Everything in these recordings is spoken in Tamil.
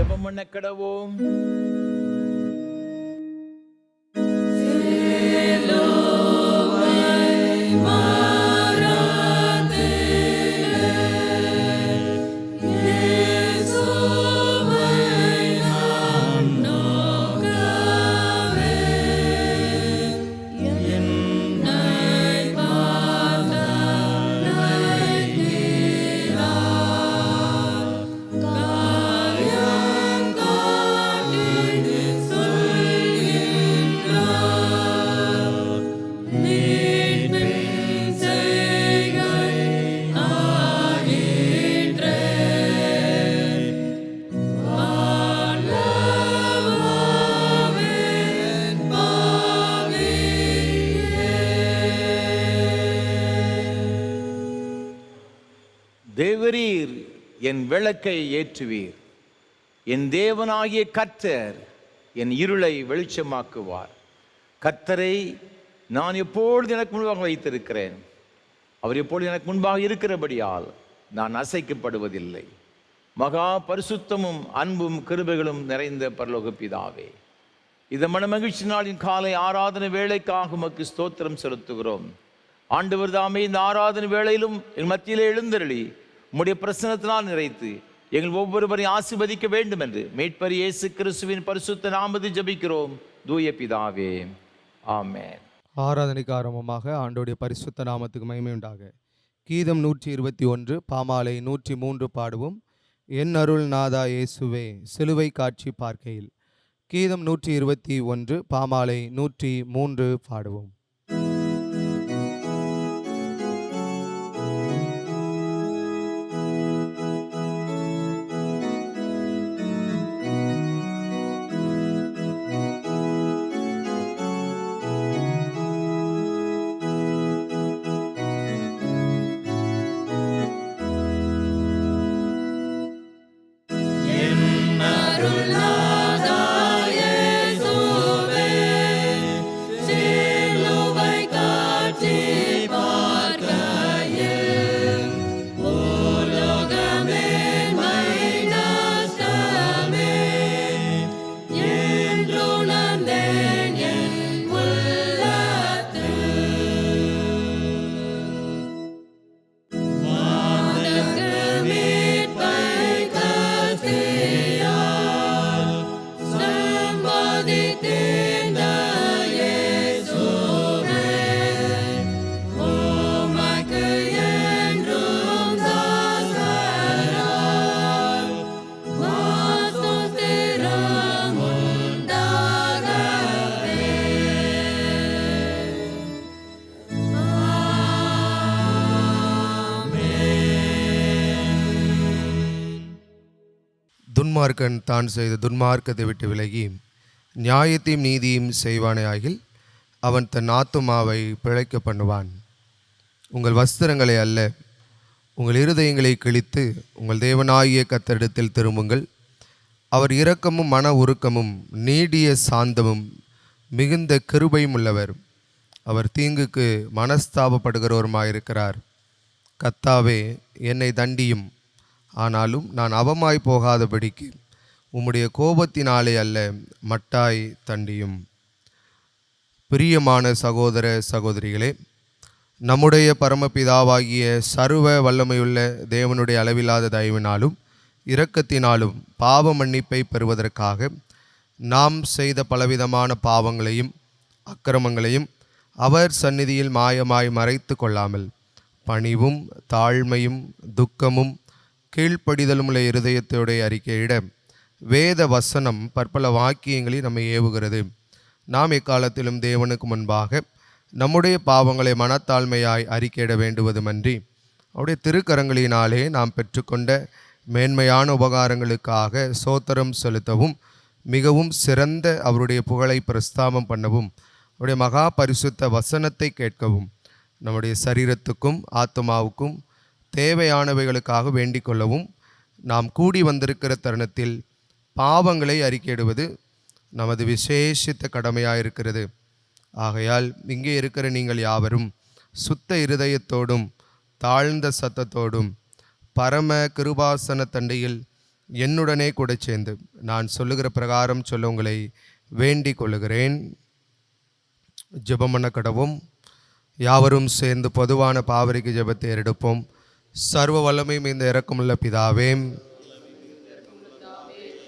ஜெபம் பண்ண கடவோம். தேவரீர் என் விளக்கை ஏற்றுவீர். என் தேவனாகிய கர்த்தர் என் இருளை வெளிச்சமாக்குவார். கர்த்தரை நான் எப்பொழுது எனக்கு முன்பாக வைத்திருக்கிறேன். அவர் எப்பொழுது எனக்கு முன்பாக இருக்கிறபடியால் நான் அசைக்கப்படுவதில்லை. மகா பரிசுத்தமும் அன்பும் கிருபைகளும் நிறைந்த பரலோக பிதாவே, இந்த மன மகிழ்ச்சி நாளின் காலை ஆராதனை வேளைக்காக உமக்கு ஸ்தோத்திரம் செலுத்துகிறோம். ஆண்டவர் தாமே இந்த ஆராதனை வேளையிலும் என் மத்தியிலே எழுந்தருளி உம்முடைய பிரசன்னத்தினால் நிறைத்து எங்கள் ஒவ்வொருவரையும் ஆசீர்வதிக்க வேண்டும் என்று மீட்பர் இயேசு கிறிஸ்துவின் பரிசுத்த நாமத்தில் ஜெபிக்கிறோம் தூய பிதாவே, ஆமென். ஆராதனைக்கு ஆரம்பமாக ஆண்டோடைய பரிசுத்த நாமத்துக்கு மகிமை உண்டாக. கீதம் 121 பாமாலை 103 பாடுவோம். என் அருள் நாதா இயேசுவே சிலுவை காட்சி பார்க்கையில். கீதம் 121 பாமாலை 103 பாடுவோம். துன்மார்க்கன் தான் செய்த துன்மார்க்கத்தை விட்டு விலகி நியாயத்தையும் நீதியும் செய்வானே ஆகில் அவன் தன் ஆத்துமாவை பிழைக்க பண்ணுவான். உங்கள் வஸ்திரங்களை அல்ல, உங்கள் இருதயங்களை கிழித்து உங்கள் தேவனாகிய கர்த்தரிடத்தில் திரும்புங்கள். அவர் இரக்கமும் மன உருக்கமும் நீடிய சாந்தமும் மிகுந்த கிருபையும் உள்ளவர். அவர் தீங்குக்கு மனஸ்தாபப்படுகிறவருமாயிருக்கிறார். கர்த்தாவே, என்னை தண்டியும், ஆனாலும் நான் அவமாய் போகாதபடிக்கு உம்முடைய கோபத்தினாலே அல்ல, மட்டாய் தண்டியும். பிரியமான சகோதர சகோதரிகளே, நம்முடைய பரமபிதாவாகிய சர்வ வல்லமையுள்ள தேவனுடைய அளவில்லாத தயவினாலும் இரக்கத்தினாலும் பாவ மன்னிப்பை பெறுவதற்காக நாம் செய்த பலவிதமான பாவங்களையும் அக்கிரமங்களையும் அவர் சந்நிதியில் மாயமாய் மறைத்து கொள்ளாமல் பணிவும் தாழ்மையும் துக்கமும் கீழ்ப்படிதலும் உள்ள இருதயத்தோடைய அறிக்கையிட வேத வசனம் பற்பல வாக்கியங்களை நம்மை ஏவுகிறது. நாம் எக்காலத்திலும் தேவனுக்கு முன்பாக நம்முடைய பாவங்களை மனத்தாழ்மையாய் அறிக்கையிட வேண்டுவதுமன்றி அவருடைய திருக்கரங்களினாலே நாம் பெற்றுக்கொண்ட மேன்மையான உபகாரங்களுக்காக சோத்திரம் செலுத்தவும் மிகவும் சிறந்த அவருடைய புகழை பிரஸ்தாபம் பண்ணவும் அவருடைய மகா பரிசுத்த வசனத்தை கேட்கவும் நம்முடைய சரீரத்துக்கும் ஆத்மாவுக்கும் தேவையானவைகளுக்காக வேண்டிக் கொள்ளவும் நாம் கூடி வந்திருக்கிற தருணத்தில் பாவங்களை அறிக்கையிடுவது நமது விசேஷித்த கடமையாயிருக்கிறது. ஆகையால் இங்கே இருக்கிற நீங்கள் யாவரும் சுத்த இருதயத்தோடும் தாழ்ந்த சத்தத்தோடும் பரம கிருபாசன தண்டையில் என்னுடனே கூட சேர்ந்து நான் சொல்லுகிற பிரகாரம் சொல்ல உங்களை வேண்டிக் கொள்ளுகிறேன். ஜெபம் பண்ண கடவும். யாவரும் சேர்ந்து பொதுவான பாவரிக்கு ஜெபத்தை எடுப்போம். சர்வ வல்லமையும் இந்த இரக்கமுள்ள பிதாவே,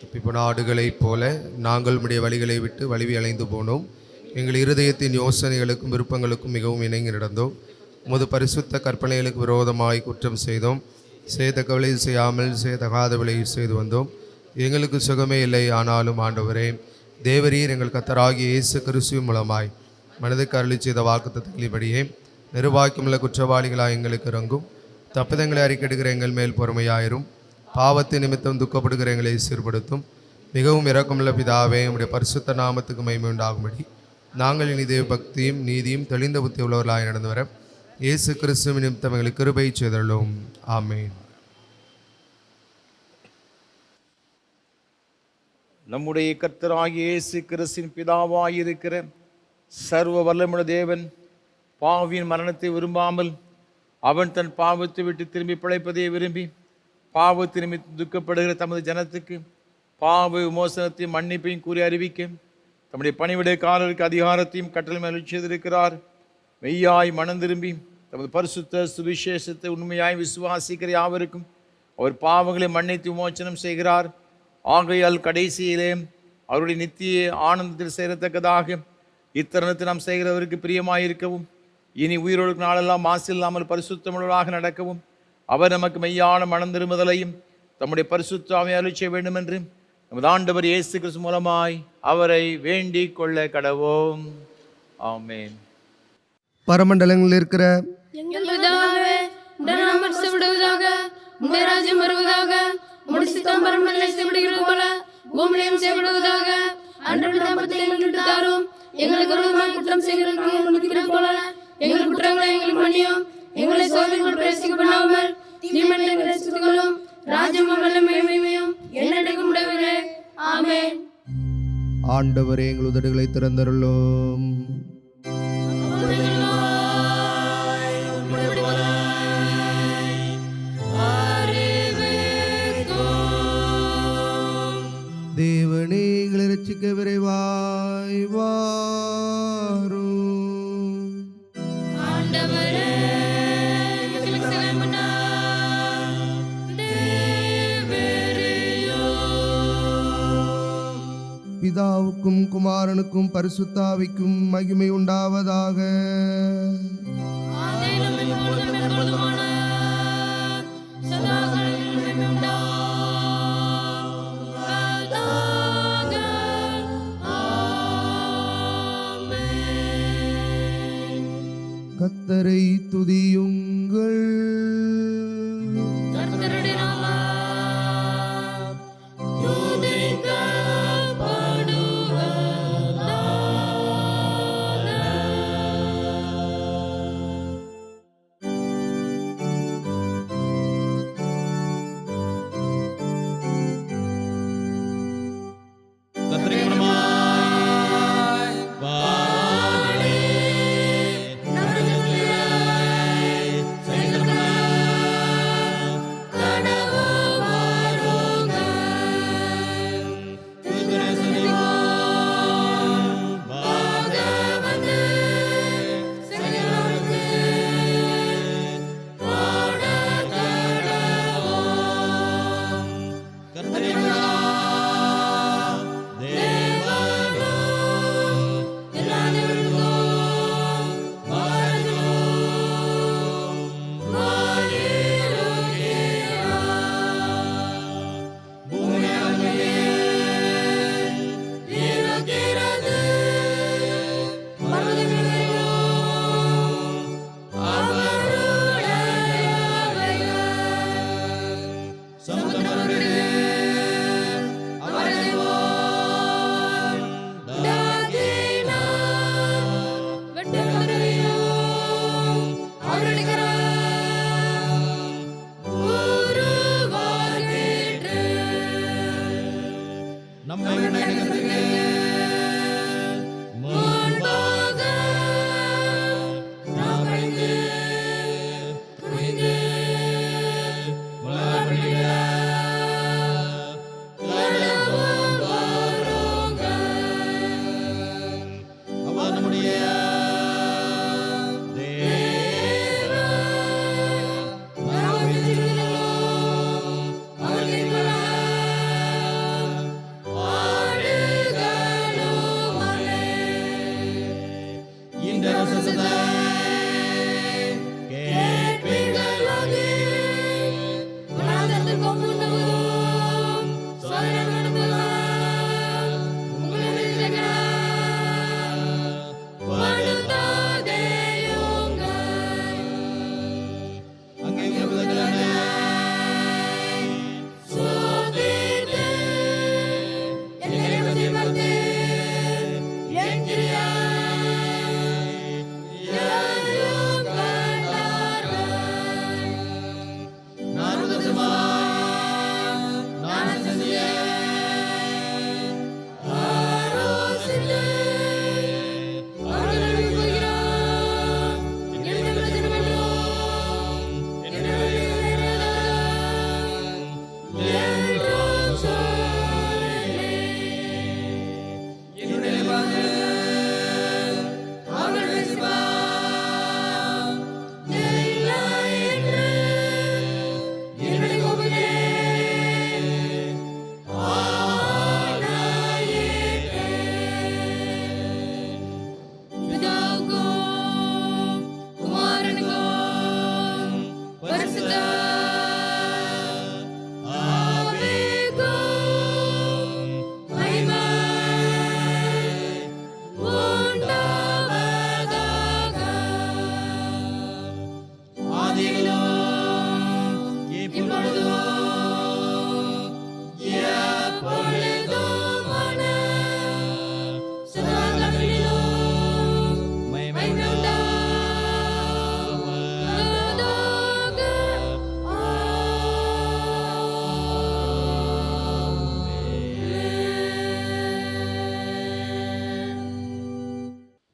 தப்பிப்போன ஆடுகளைப் போல நாங்கள் உம்முடைய வழிகளை விட்டு வலிவி அலைந்து போனோம். எங்கள் இருதயத்தின் யோசனைகளுக்கும் விருப்பங்களுக்கும் மிகவும் இணங்கி நடந்தோம். உமது பரிசுத்த கற்பனைகளுக்கு விரோதமாய் குற்றம் செய்தோம். செய்தக்கவலை செய்யாமல் செய்தகாதவளை செய்து வந்தோம். எங்களுக்கு சுகமே இல்லை. ஆனாலும் ஆண்டவரே தேவரீர் எங்கள் கர்த்தராகிய இயேசு கிறிஸ்துவின் மூலமாய் மனதுக்கு அருளி செய்த வாக்குத்தத்தங்களின்படியே நிர்வாகிக்குமுள்ள குற்றவாளிகளாக எங்களுக்கு இறங்கும். தப்பிதங்களை அறிக்கையிடுகிற எங்கள் மேல் பொறுமையாயிரும். பாவத்தை நிமித்தம் துக்கப்படுகிற எங்களை சீர்படுத்தும். மிகவும் இரக்கமுள்ள பிதாவே, உம்முடைய பரிசுத்த நாமத்துக்கு மகிமை உண்டாகும்படி நாங்கள் இனி தேவ பக்தியும் நீதியும் தெளிந்த புத்தி உள்ளவர்களாக நடந்து வர இயேசு கிறிஸ்துவின் நிமித்தம் எங்களுக்கு கிருபை செய்தருளும். ஆமென். நம்முடைய கர்த்தராகிய இயேசு கிறிஸ்துவின் பிதாவாயிருக்கிற சர்வ வல்லமுள்ள தேவன் பாவியின் மரணத்தை விரும்பாமல் அவன் தன் பாவத்தை விட்டு திரும்பி பிழைப்பதை விரும்பி பாவத்தை நிமித்தம் துக்கப்படுகிற தமது ஜனத்துக்கு பாவ விமோசனத்தையும் மன்னிப்பையும் கூறி அறிவிக்க தம்முடைய பணிவிடைக்காரருக்கு அதிகாரத்தையும் கட்டளை மேல் செய்திருக்கிறார். மெய்யாய் மனம் திரும்பி தமது பரிசுத்த சுவிசேஷத்தை உண்மையாய் விசுவாசிக்கிற யாவருக்கும் அவர் பாவங்களை மன்னித்து விமோசனம் செய்கிறார். ஆகையால் கடைசியிலே அவருடைய நித்திய ஆனந்தத்தில் சேரத்தக்கதாக இத்தருணத்தை நாம் செய்கிறவருக்கு பிரியமாயிருக்கவும் இனி உயிரோடு நாளெல்லாம் மாசு இல்லாமல் பரிசுத்தமுள்ளவராக நடக்கவும் அவர் நமக்கு மெய்யான மனம் திரும்புதலையும் தம்முடைய பரிசுத்தாவை அருளச் செய்ய வேண்டும் என்று நமது ஆண்டவர் இயேசு கிறிஸ்து மூலமாய் அவரை வேண்டிக் கொள்ள கடவோம். ஆமென். பரமண்டலங்களில் இருக்கிற எங்கள் பிதாவே, உம்முடைய நாமம் பரிசுத்தப்படுவதாக, உம்முடைய ராஜ்யம் வருவதாக, உம்முடைய சித்தம் பரமண்டலத்தில் செய்யப்படுகிறது போல பூமியிலும் செய்யப்படுவதாக. அன்றாட அப்பத்தை எங்களுக்கு தாரும். எங்களுக்கு விரோதமாய் குற்றம் செய்கிறவர்களுக்கு மன்னிக்கிறது போல எங்கள் குற்றங்களை எங்களுக்கு மன்னியும். எங்களை சோதனைக்குள் பிரவேசிக்க பண்ணாமல் தீமையை ரட்சித்துக் கொள்ளும். ராஜ்யமும் வல்லமையும் மகிமையும் என்னைக்கும் உடையவரே. ஆமென். ஆண்டவரே, எங்கள் உதடுகளை திறந்தருளும். தேவனே, எங்களை ரட்சிக்க விரைவாய் வாரும். ஆண்டவரே, எங்களுக்கு சகாயம் பண்ணார். தேவரேயோ. பிதாவுக்கும் குமாரனுக்கும் பரிசுத்தாவிக்கும் மகிமை உண்டாவதாக. ஆதியிலும் இப்பொழுதும் எப்பொழுதுமான சதாகாலம் மகிமை உண்டாவதாக. கர்த்தரை துதியுங்கள். கர்த்தருடைய நாமம்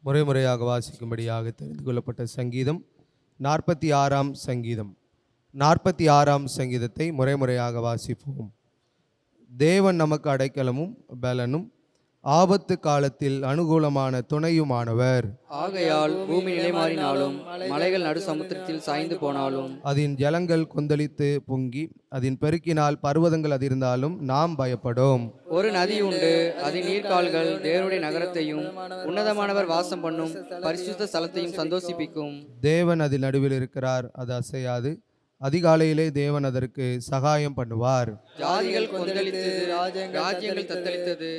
முறையாக வாசிக்கும்படியாக தெரிந்து கொள்ளப்பட்ட சங்கீதம் 46ஆம் சங்கீதம். 46ஆம் சங்கீதத்தை முறையாக வாசிப்போம். தேவன் நமக்கு அடைக்கலமும் பலனும் ஆபத்து காலத்தில் அனுகூலமான துணையுமானவர். ஆகையால் பூமி நிலைமாறினாலும் மலைகள் நடு சமுத்திரத்தில் சாய்ந்து போனாலும் அதன் ஜலங்கள் கொந்தளித்து பொங்கி அதன் பெருக்கினால் பர்வதங்கள் அதிர்ந்தாலும் நாம் பயப்படும். ஒரு நதி உண்டு, அதன் நீர்க்கால்கள் தேவனுடைய நகரத்தையும் உன்னதமானவர் வாசம் பண்ணும் பரிசுத்த ஸ்தலத்தையும் சந்தோஷிப்பிக்கும். தேவன் அதில் நடுவில் இருக்கிறார், அது அசையாது. அதிகாலையிலே தேவன் அதற்கு சகாயம் பண்ணுவார். ஜாதிகள் கொந்தளித்தது, ராஜ்யங்கள் தத்தளித்தது.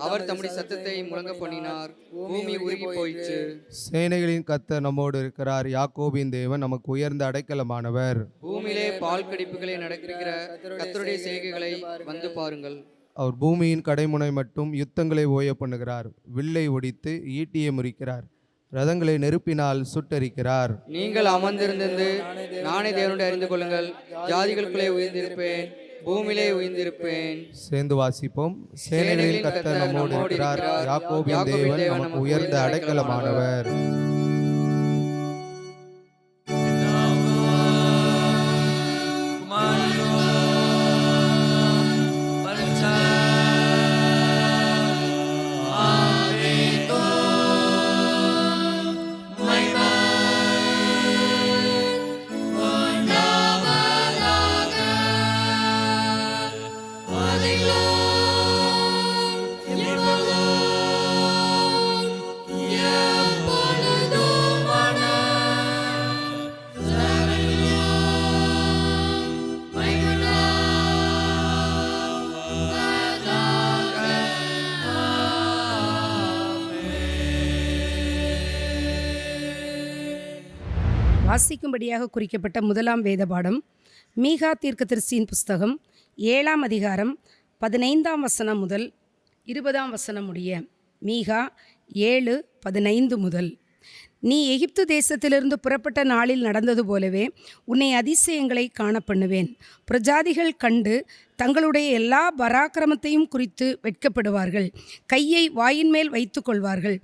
அவர் தம்முடைய சத்தத்தை முழங்க பண்ணினார், பூமி உருகி போயிற்று. சேனைகளின் கர்த்தர் நம்மோடு இருக்கிறார், யாக்கோபின் தேவன் நமக்கு உயர்ந்த அடைக்கலமானவர். பூமியிலே பால் கடிப்புகளை நடக்கிற கர்த்தருடைய செய்கைகளை வந்து பாருங்கள். அவர் பூமியின் கடைமுனை மட்டும் யுத்தங்களை ஓய பண்ணுகிறார். வில்லை ஒடித்து ஈட்டியை முறிக்கிறார், ரதங்களை நெருப்பினால் சுட்டரிக்கிறார். நீங்கள் அமர்ந்திருந்து நானே தேவனுடைய அறிந்து கொள்ளுங்கள். ஜாதிகளுக்குள்ளே உயர்ந்திருப்பேன், பூமியிலே உயர்ந்திருப்பேன். சேர்ந்து வாசிப்போம். சேனைகளின் கர்த்தர் நம்மோடு இருக்கிறார், யாக்கோபின் தேவன் நமக்கு உயர்ந்த அடைக்கலமானவர். வாசிக்கும்படியாக குறிக்கப்பட்ட முதலாம் வேத பாடம் மீகா தீர்க்கதரிசியின் புஸ்தகம் 7ஆம் அதிகாரம் 15ஆம் வசனம் முதல் 20ஆம் வசனம் முடிய. மீகா 7:15 முதல். நீ எகிப்து தேசத்திலிருந்து புறப்பட்ட நாளில் நடந்தது போலவே உன்னை அதிசயங்களை காணப்பண்ணுவேன். பிரஜாதிகள் கண்டு தங்களுடைய எல்லா பராக்கிரமத்தையும் குறித்து வெட்கப்படுவார்கள். கையை வாயின் மேல் வைத்து கொள்வார்கள்.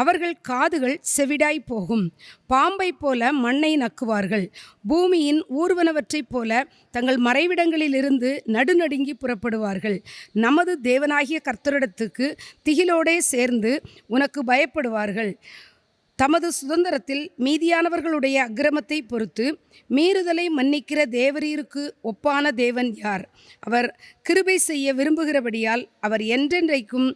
அவர்கள் காதுகள் செவிடாய் போகும். பாம்பை போல மண்ணை நக்குவார்கள். பூமியின் ஊர்வனவற்றைப் போல தங்கள் மறைவிடங்களிலிருந்து நடுநடுங்கி புறப்படுவார்கள். நமது தேவனாகிய கர்த்தரிடத்துக்கு திகிலோடே சேர்ந்து உனக்கு பயப்படுவார்கள். தமது சுதந்திரத்தில் மீதியானவர்களுடைய அக்கிரமத்தை பொறுத்து மீறுதலை மன்னிக்கிற தேவரீருக்கு ஒப்பான தேவன் யார்? அவர் கிருபை செய்ய விரும்புகிறபடியால் அவர் என்றென்றைக்கும்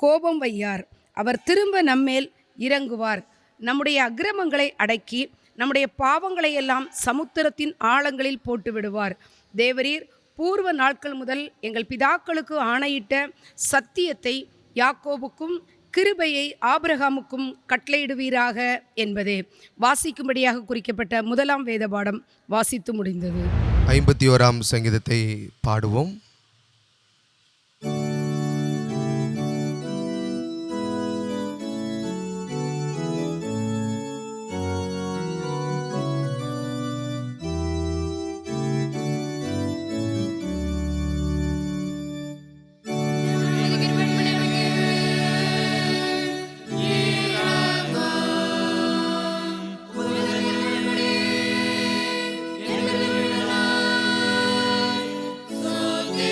கோபம் வையார். அவர் திரும்ப நம்மேல் இறங்குவார். நம்முடைய அக்கிரமங்களை அடக்கி நம்முடைய பாவங்களை எல்லாம் சமுத்திரத்தின் ஆழங்களில் போட்டு விடுவார். தேவரீர் பூர்வ நாட்கள் முதல் எங்கள் பிதாக்களுக்கு ஆணையிட்ட சத்தியத்தை யாக்கோபுக்கும் கிருபையை ஆபிரகாமுக்கும் கட்டளையிடுவீராக என்பதே. வாசிக்கும்படியாக குறிக்கப்பட்ட முதலாம் வேத பாடம் வாசித்து முடிந்தது. 51ஆம் சங்கீதத்தை பாடுவோம். Sote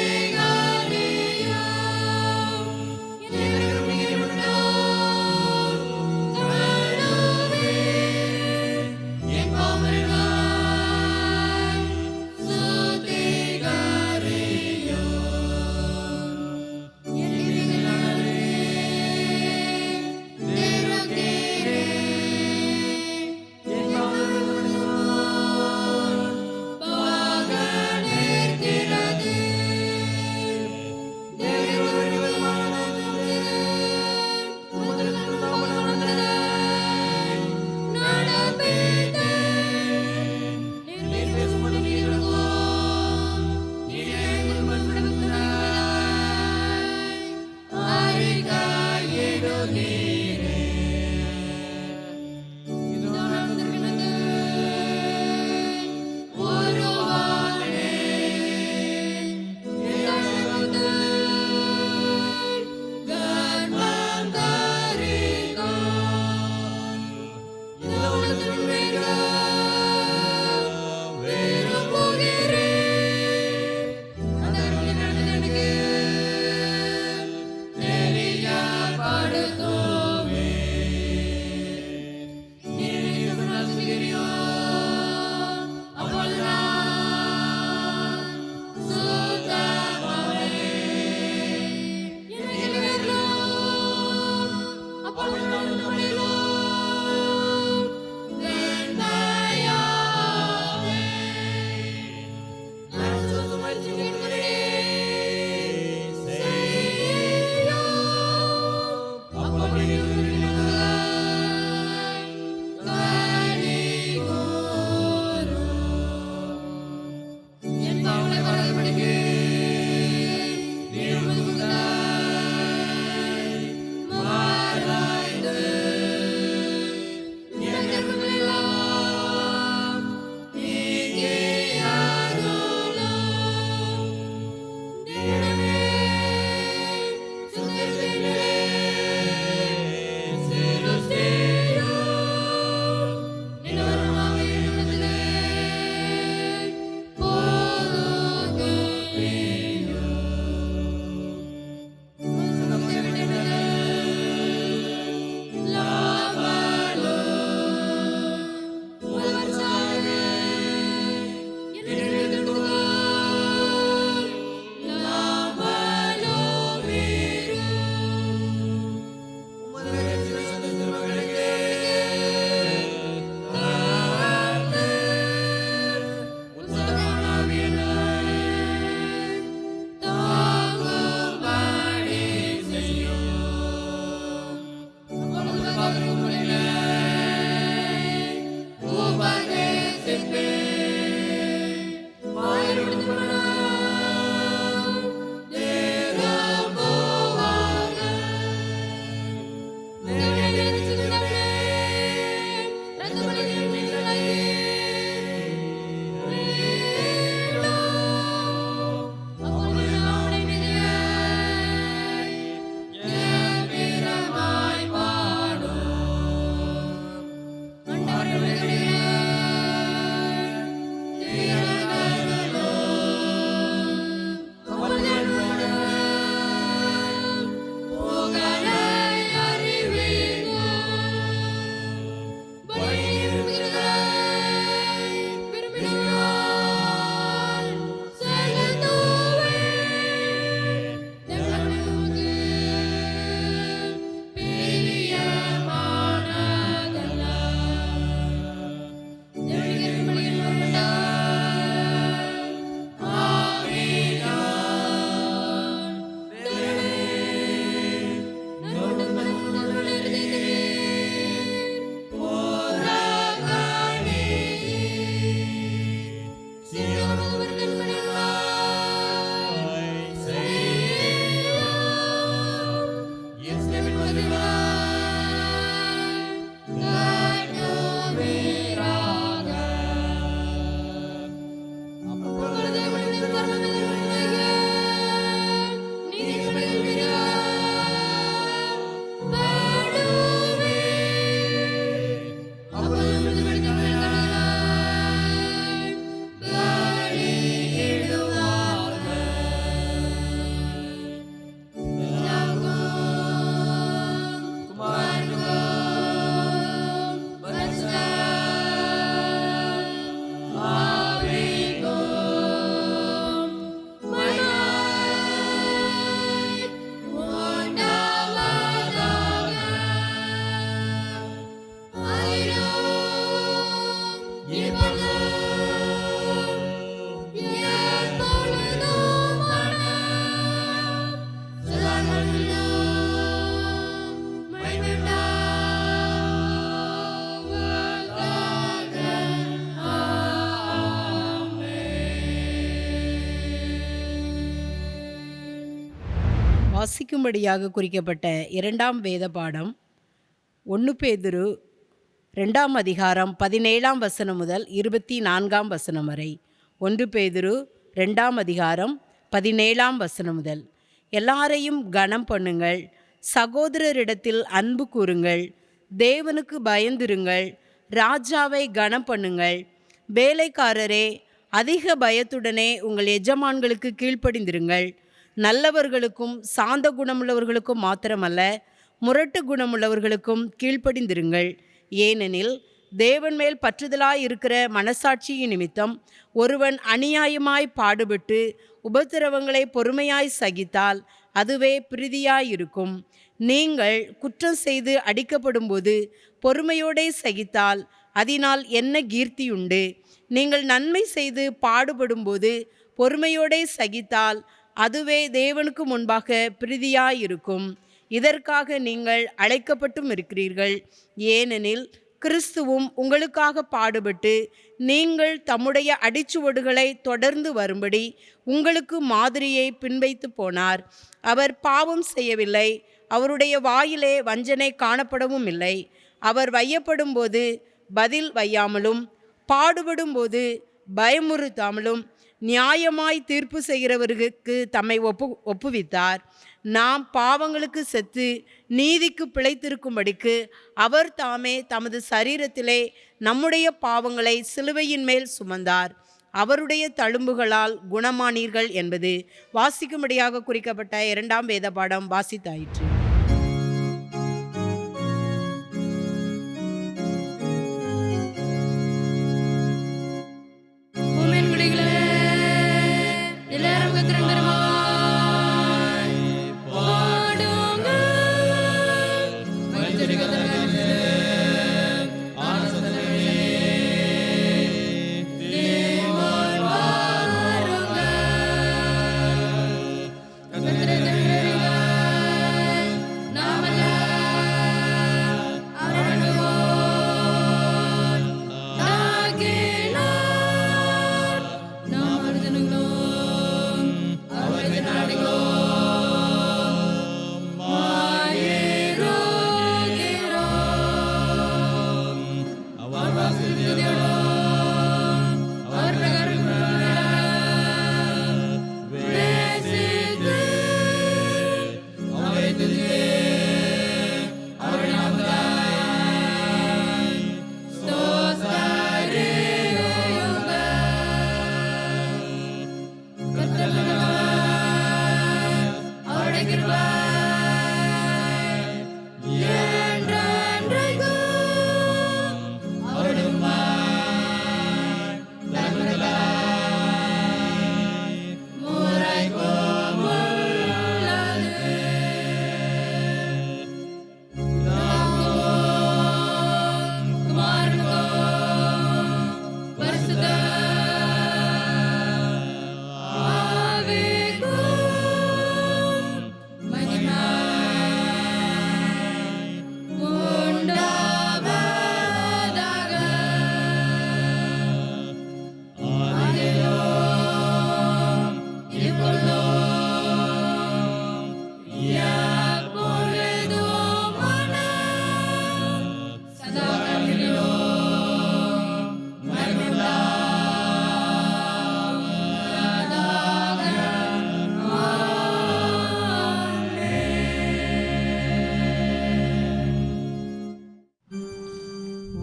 வாசிக்கும்படியாக குறிக்கப்பட்ட இரண்டாம் வேத பாடம் 1 பேதுரு 2ஆம் அதிகாரம் 17ஆம் வசனம் முதல் 24ஆம் வசனம் வரை. 1 பேதுரு 2ஆம் அதிகாரம் 17ஆம் வசனம் முதல். எல்லாரையும் கனம் பண்ணுங்கள், சகோதரரிடத்தில் அன்பு கூறுங்கள், தேவனுக்கு பயந்திருங்கள், ராஜாவை கனம் பண்ணுங்கள். வேலைக்காரரே, அதிக பயத்துடனே உங்கள் எஜமான்களுக்கு கீழ்ப்படிந்திருங்கள். நல்லவர்களுக்கும் சாந்த குணமுள்ளவர்களுக்கும் மாத்திரமல்ல, முரட்டு குணமுள்ளவர்களுக்கும் கீழ்ப்படிந்திருங்கள். ஏனெனில் தேவன் மேல் பற்றுதலாய் இருக்கிற மனசாட்சியின் நிமித்தம் ஒருவன் அநியாயமாய் பாடுபட்டு உபத்திரவங்களை பொறுமையாய் சகித்தால் அதுவே பிரீதியாயிருக்கும். நீங்கள் குற்றம் செய்து அடிக்கப்படும்போது பொறுமையோடே சகித்தால் அதனால் என்ன கீர்த்தியுண்டு? நீங்கள் நன்மை செய்து பாடுபடும்போது பொறுமையோடே சகித்தால் அதுவே தேவனுக்கு முன்பாக பிரீதியாயிருக்கும். இதற்காக நீங்கள் அழைக்கப்பட்டும் இருக்கிறீர்கள். ஏனெனில் கிறிஸ்துவும் உங்களுக்காக பாடுபட்டு நீங்கள் தம்முடைய அடிச்சுவடுகளை தொடர்ந்து வரும்படி உங்களுக்கு மாதிரியை பின்வைத்து போனார். அவர் பாவம் செய்யவில்லை, அவருடைய வாயிலே வஞ்சனை காணப்படவும் இல்லை. அவர் வையப்படும்போது பதில் வையாமலும் பாடுபடும்போது பயமுறுத்தாமலும் நியாயமாய் தீர்ப்பு செய்கிறவர்களுக்கு தம்மை ஒப்புவித்தார். நாம் பாவங்களுக்கு செத்து நீதிக்கு பிழைத்திருக்கும்படிக்கு அவர் தாமே தமது சரீரத்திலே நம்முடைய பாவங்களை சிலுவையின் மேல் சுமந்தார். அவருடைய தழும்புகளால் குணமானீர்கள் என்பது வாசிக்கும்படியாக குறிக்கப்பட்ட இரண்டாம் வேத பாடம் வாசித்தாயிற்று.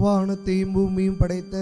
வானத்தையும் பூமியும் படைத்த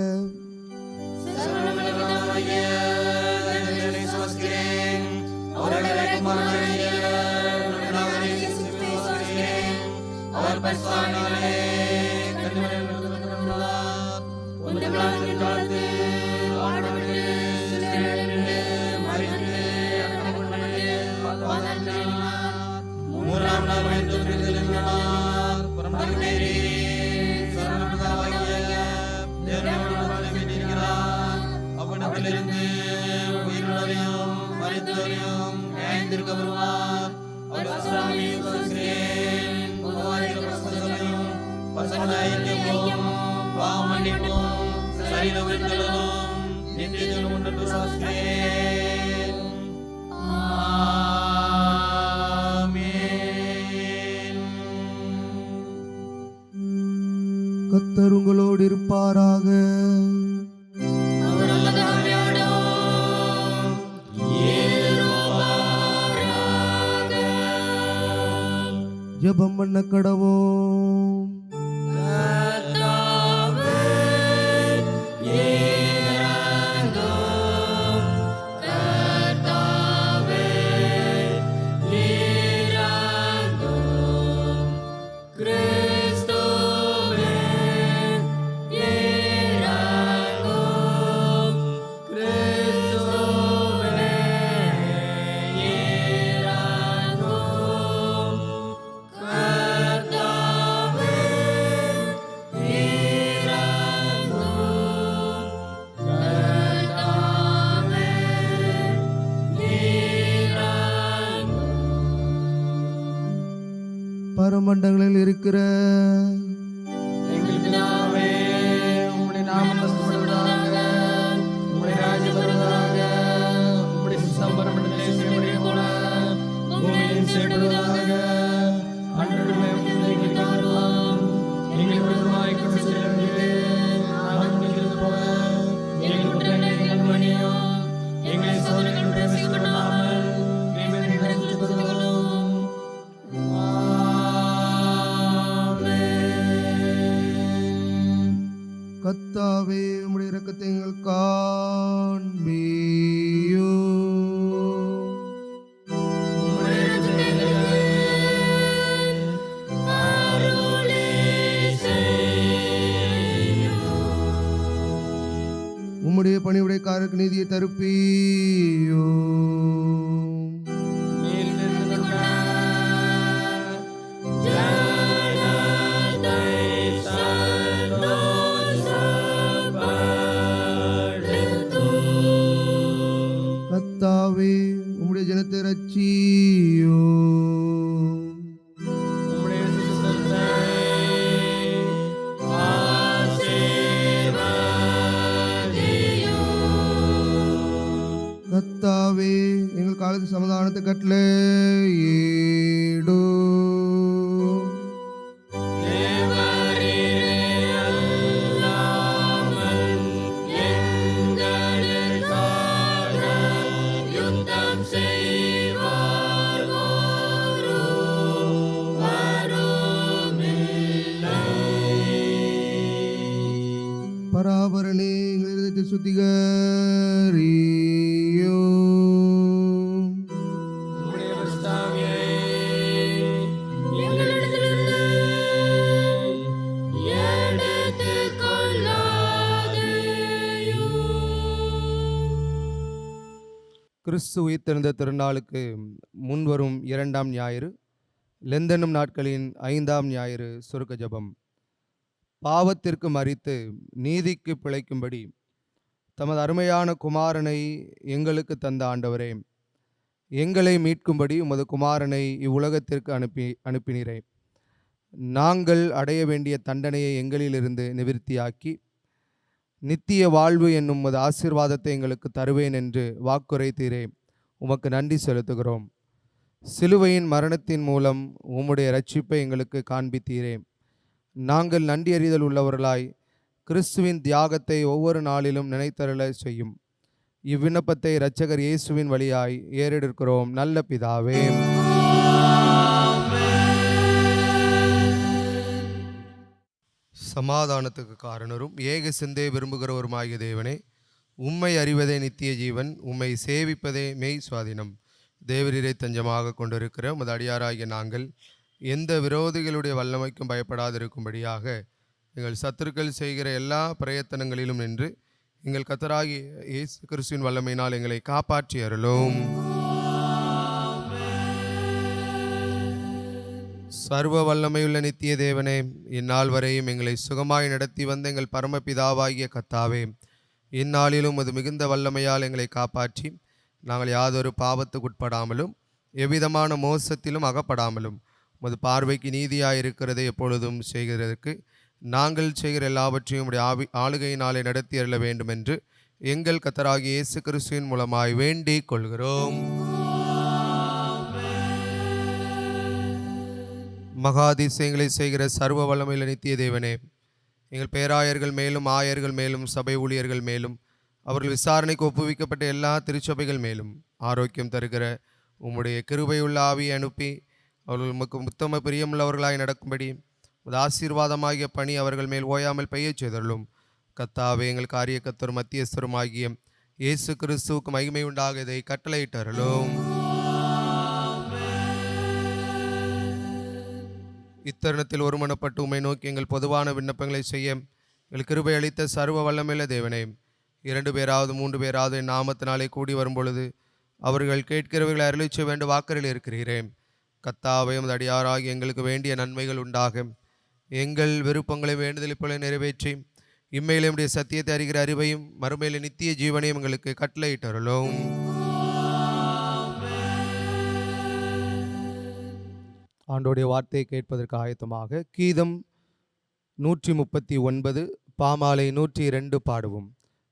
ஆமென். கர்த்தர் உங்களோடு இருப்பாராக. ஜெபம் பண்ண கடவோம். பரமண்டங்களில் இருக்கிற எங்கள் பிதாவே, உம்முடைய நாமம் மகிமைப்படுவதாக, உம்முடைய ராஜ்யம் வருவதாக, உம்முடைய சித்தம் பரமண்டலத்திலே செய்யப்படுவது போல பூமியிலும் செய்யப்படுவதாக. அன்றாட உணவை எங்களுக்கு தாரும். எங்கள் விரோதமாய் குற்றம் செய்தவர்களே, நாங்கள் மன்னிக்கிறது போல எங்கள் குற்றங்களை மன்னியும். எங்களை சோதனையில் பிரவேசிக்கவிடாமல் தீமையை ரட்சித்தருளும். கர்த்தாவே, உம்முடைய இரக்கத்தை எங்கள் காண்பியோ. உம்முடைய பணிவுடைக்காரருக்கு நீதியை தருப்பியோ. கர்த்தாவே, உம்முடைய ஜனத்தை ரட்சியோ. கர்த்தாவே, எங்கள் காலத்து சமாதானத்தை கட்டளையிடு. பராபரனே, எங்கள் இதயத்தை சுத்திகரியோ. கிறிஸ்து உயிர்த்தெழுந்த திருநாளுக்கு முன்வரும் 2ஆம் ஞாயிறு, லெந்தனும் நாட்களின் 5ஆம் ஞாயிறு சுருக்க ஜெபம். பாவத்திற்கு மரித்து நீதிக்கு பிழைக்கும்படி தமது அருமையான குமாரனை எங்களுக்கு தந்த ஆண்டவரே, எங்களை மீட்கும்படி உமது குமாரனை இவ்வுலகத்திற்கு அனுப்பினீரே. நாங்கள் அடைய வேண்டிய தண்டனையை எங்களிலிருந்து நிவிர்த்தியாக்கி நித்திய வாழ்வு என்னும் உமது ஆசீர்வாதத்தை எங்களுக்கு தருவேன் என்று வாக்குரைத்தீரே. உமக்கு நன்றி செலுத்துகிறோம். சிலுவையின் மரணத்தின் மூலம் உம்முடைய இரட்சிப்பை எங்களுக்கு காண்பித்தீரே. நாங்கள் நன்றியறிதல் உள்ளவர்களாய் கிறிஸ்துவின் தியாகத்தை ஒவ்வொரு நாளிலும் நினைத்தருள செய்யும். இவ்விண்ணப்பத்தை இரட்சகர் இயேசுவின் வழியாய் ஏறெடுக்கிறோம் நல்ல பிதாவே. சமாதானத்துக்கு காரணரும் ஏக சிந்தை விரும்புகிறவருமாகிய தேவனே, உம்மை அறிவதே நித்திய ஜீவன், உம்மை சேவிப்பதே மெய் சுவாதீனம். தேவரீரை தஞ்சமாக கொண்டிருக்கிற உமது அடியாராகிய நாங்கள் எந்த விரோதிகளுடைய வல்லமைக்கும் பயப்படாதிருக்கும்படியாக எங்கள் சத்துருக்கள் செய்கிற எல்லா பிரயத்தனங்களிலும் நின்று எங்கள் கர்த்தராகிய இயேசு கிறிஸ்துவின் வல்லமையினால் எங்களை காப்பாற்றி அருளும். சர்வ வல்லமையுள்ள நித்திய தேவனே, இந்நாள் வரையும் எங்களை சுகமாய் நடத்தி வந்த எங்கள் பரமபிதாவாகிய கர்த்தாவே, இந்நாளிலும் அது மிகுந்த வல்லமையால் எங்களை காப்பாற்றி நாங்கள் யாதொரு பாவத்துக்குட்படாமலும் எவ்விதமான மோசத்திலும் அகப்படாமலும் உமது பார்வைக்கு நீதியாயிருக்கிறதை எப்பொழுதும் செய்கிறதற்கு நாங்கள் செய்கிற எல்லாவற்றையும் உடைய ஆளுகையினாலே நடத்தி அருள வேண்டும் என்று எங்கள் கர்த்தராகிய இயேசு கிறிஸ்துவின் மூலமாய் வேண்டிக் கொள்கிறோம். மகாதிசயங்களை செய்கிற சர்வ வல்லமையுள்ள நித்திய தேவனே, எங்கள் பேராயர்கள் மேலும், ஆயர்கள் மேலும், சபை ஊழியர்கள் மேலும், அவர்கள் விசாரணைக்கு ஒப்புவிக்கப்பட்ட எல்லா திருச்சபைகள் மேலும் ஆரோக்கியம் தருகிற உம்முடைய கிருபையுள்ள ஆவியை அனுப்பி அவர்கள் உமக்கு உத்தம பிரியமுள்ளவர்களாய் நடக்கும்படி உமது ஆசீர்வாதமாகிய பணி அவர்கள் மேல் ஓயாமல் பெய்யச் செய்தருளும். கர்த்தாவே, எங்கள் காரிய கர்த்தரும் மத்தியஸ்தரும் ஆகிய இயேசு கிறிஸ்துவுக்கு மகிமை உண்டாக இதை கட்டளையிட்டருளும். இத்தருணத்தில் ஒருமனப்பட்டு உம்மை நோக்கி எங்கள் பொதுவான விண்ணப்பங்களை செய்ய எங்கள் கிருபை அளித்த சர்வ வல்லமையுள்ள தேவனே, 2 பேராவது 3 பேராவது என் நாமத்தினாலே கூடி வரும்பொழுது அவர்கள் கேட்கிறவர்களை அருளிச் செய்ய வேண்டும் வாக்கரில் இருக்கிறேன். கர்த்தாவே, உமது அடியாராகி எங்களுக்கு வேண்டிய நன்மைகள் உண்டாக எங்கள் விருப்பங்களை வேண்டுதலிப்போல நிறைவேற்றி இம்மையிலே உம்முடைய சத்தியத்தை அறிகிற அறிவையும் மறுமையிலே நித்திய ஜீவனையும் எங்களுக்கு கட்டளையிட்டருளும். ஆண்டோடைய வார்த்தையை கேட்பதற்கு ஆயத்தமாக கீதம் 139 பாமாலை 102 பாடுவோம்.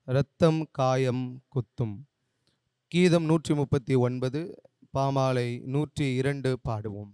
இரத்தம் காயம் குத்தும். கீதம் 139 பாமாலை 102 பாடுவோம்.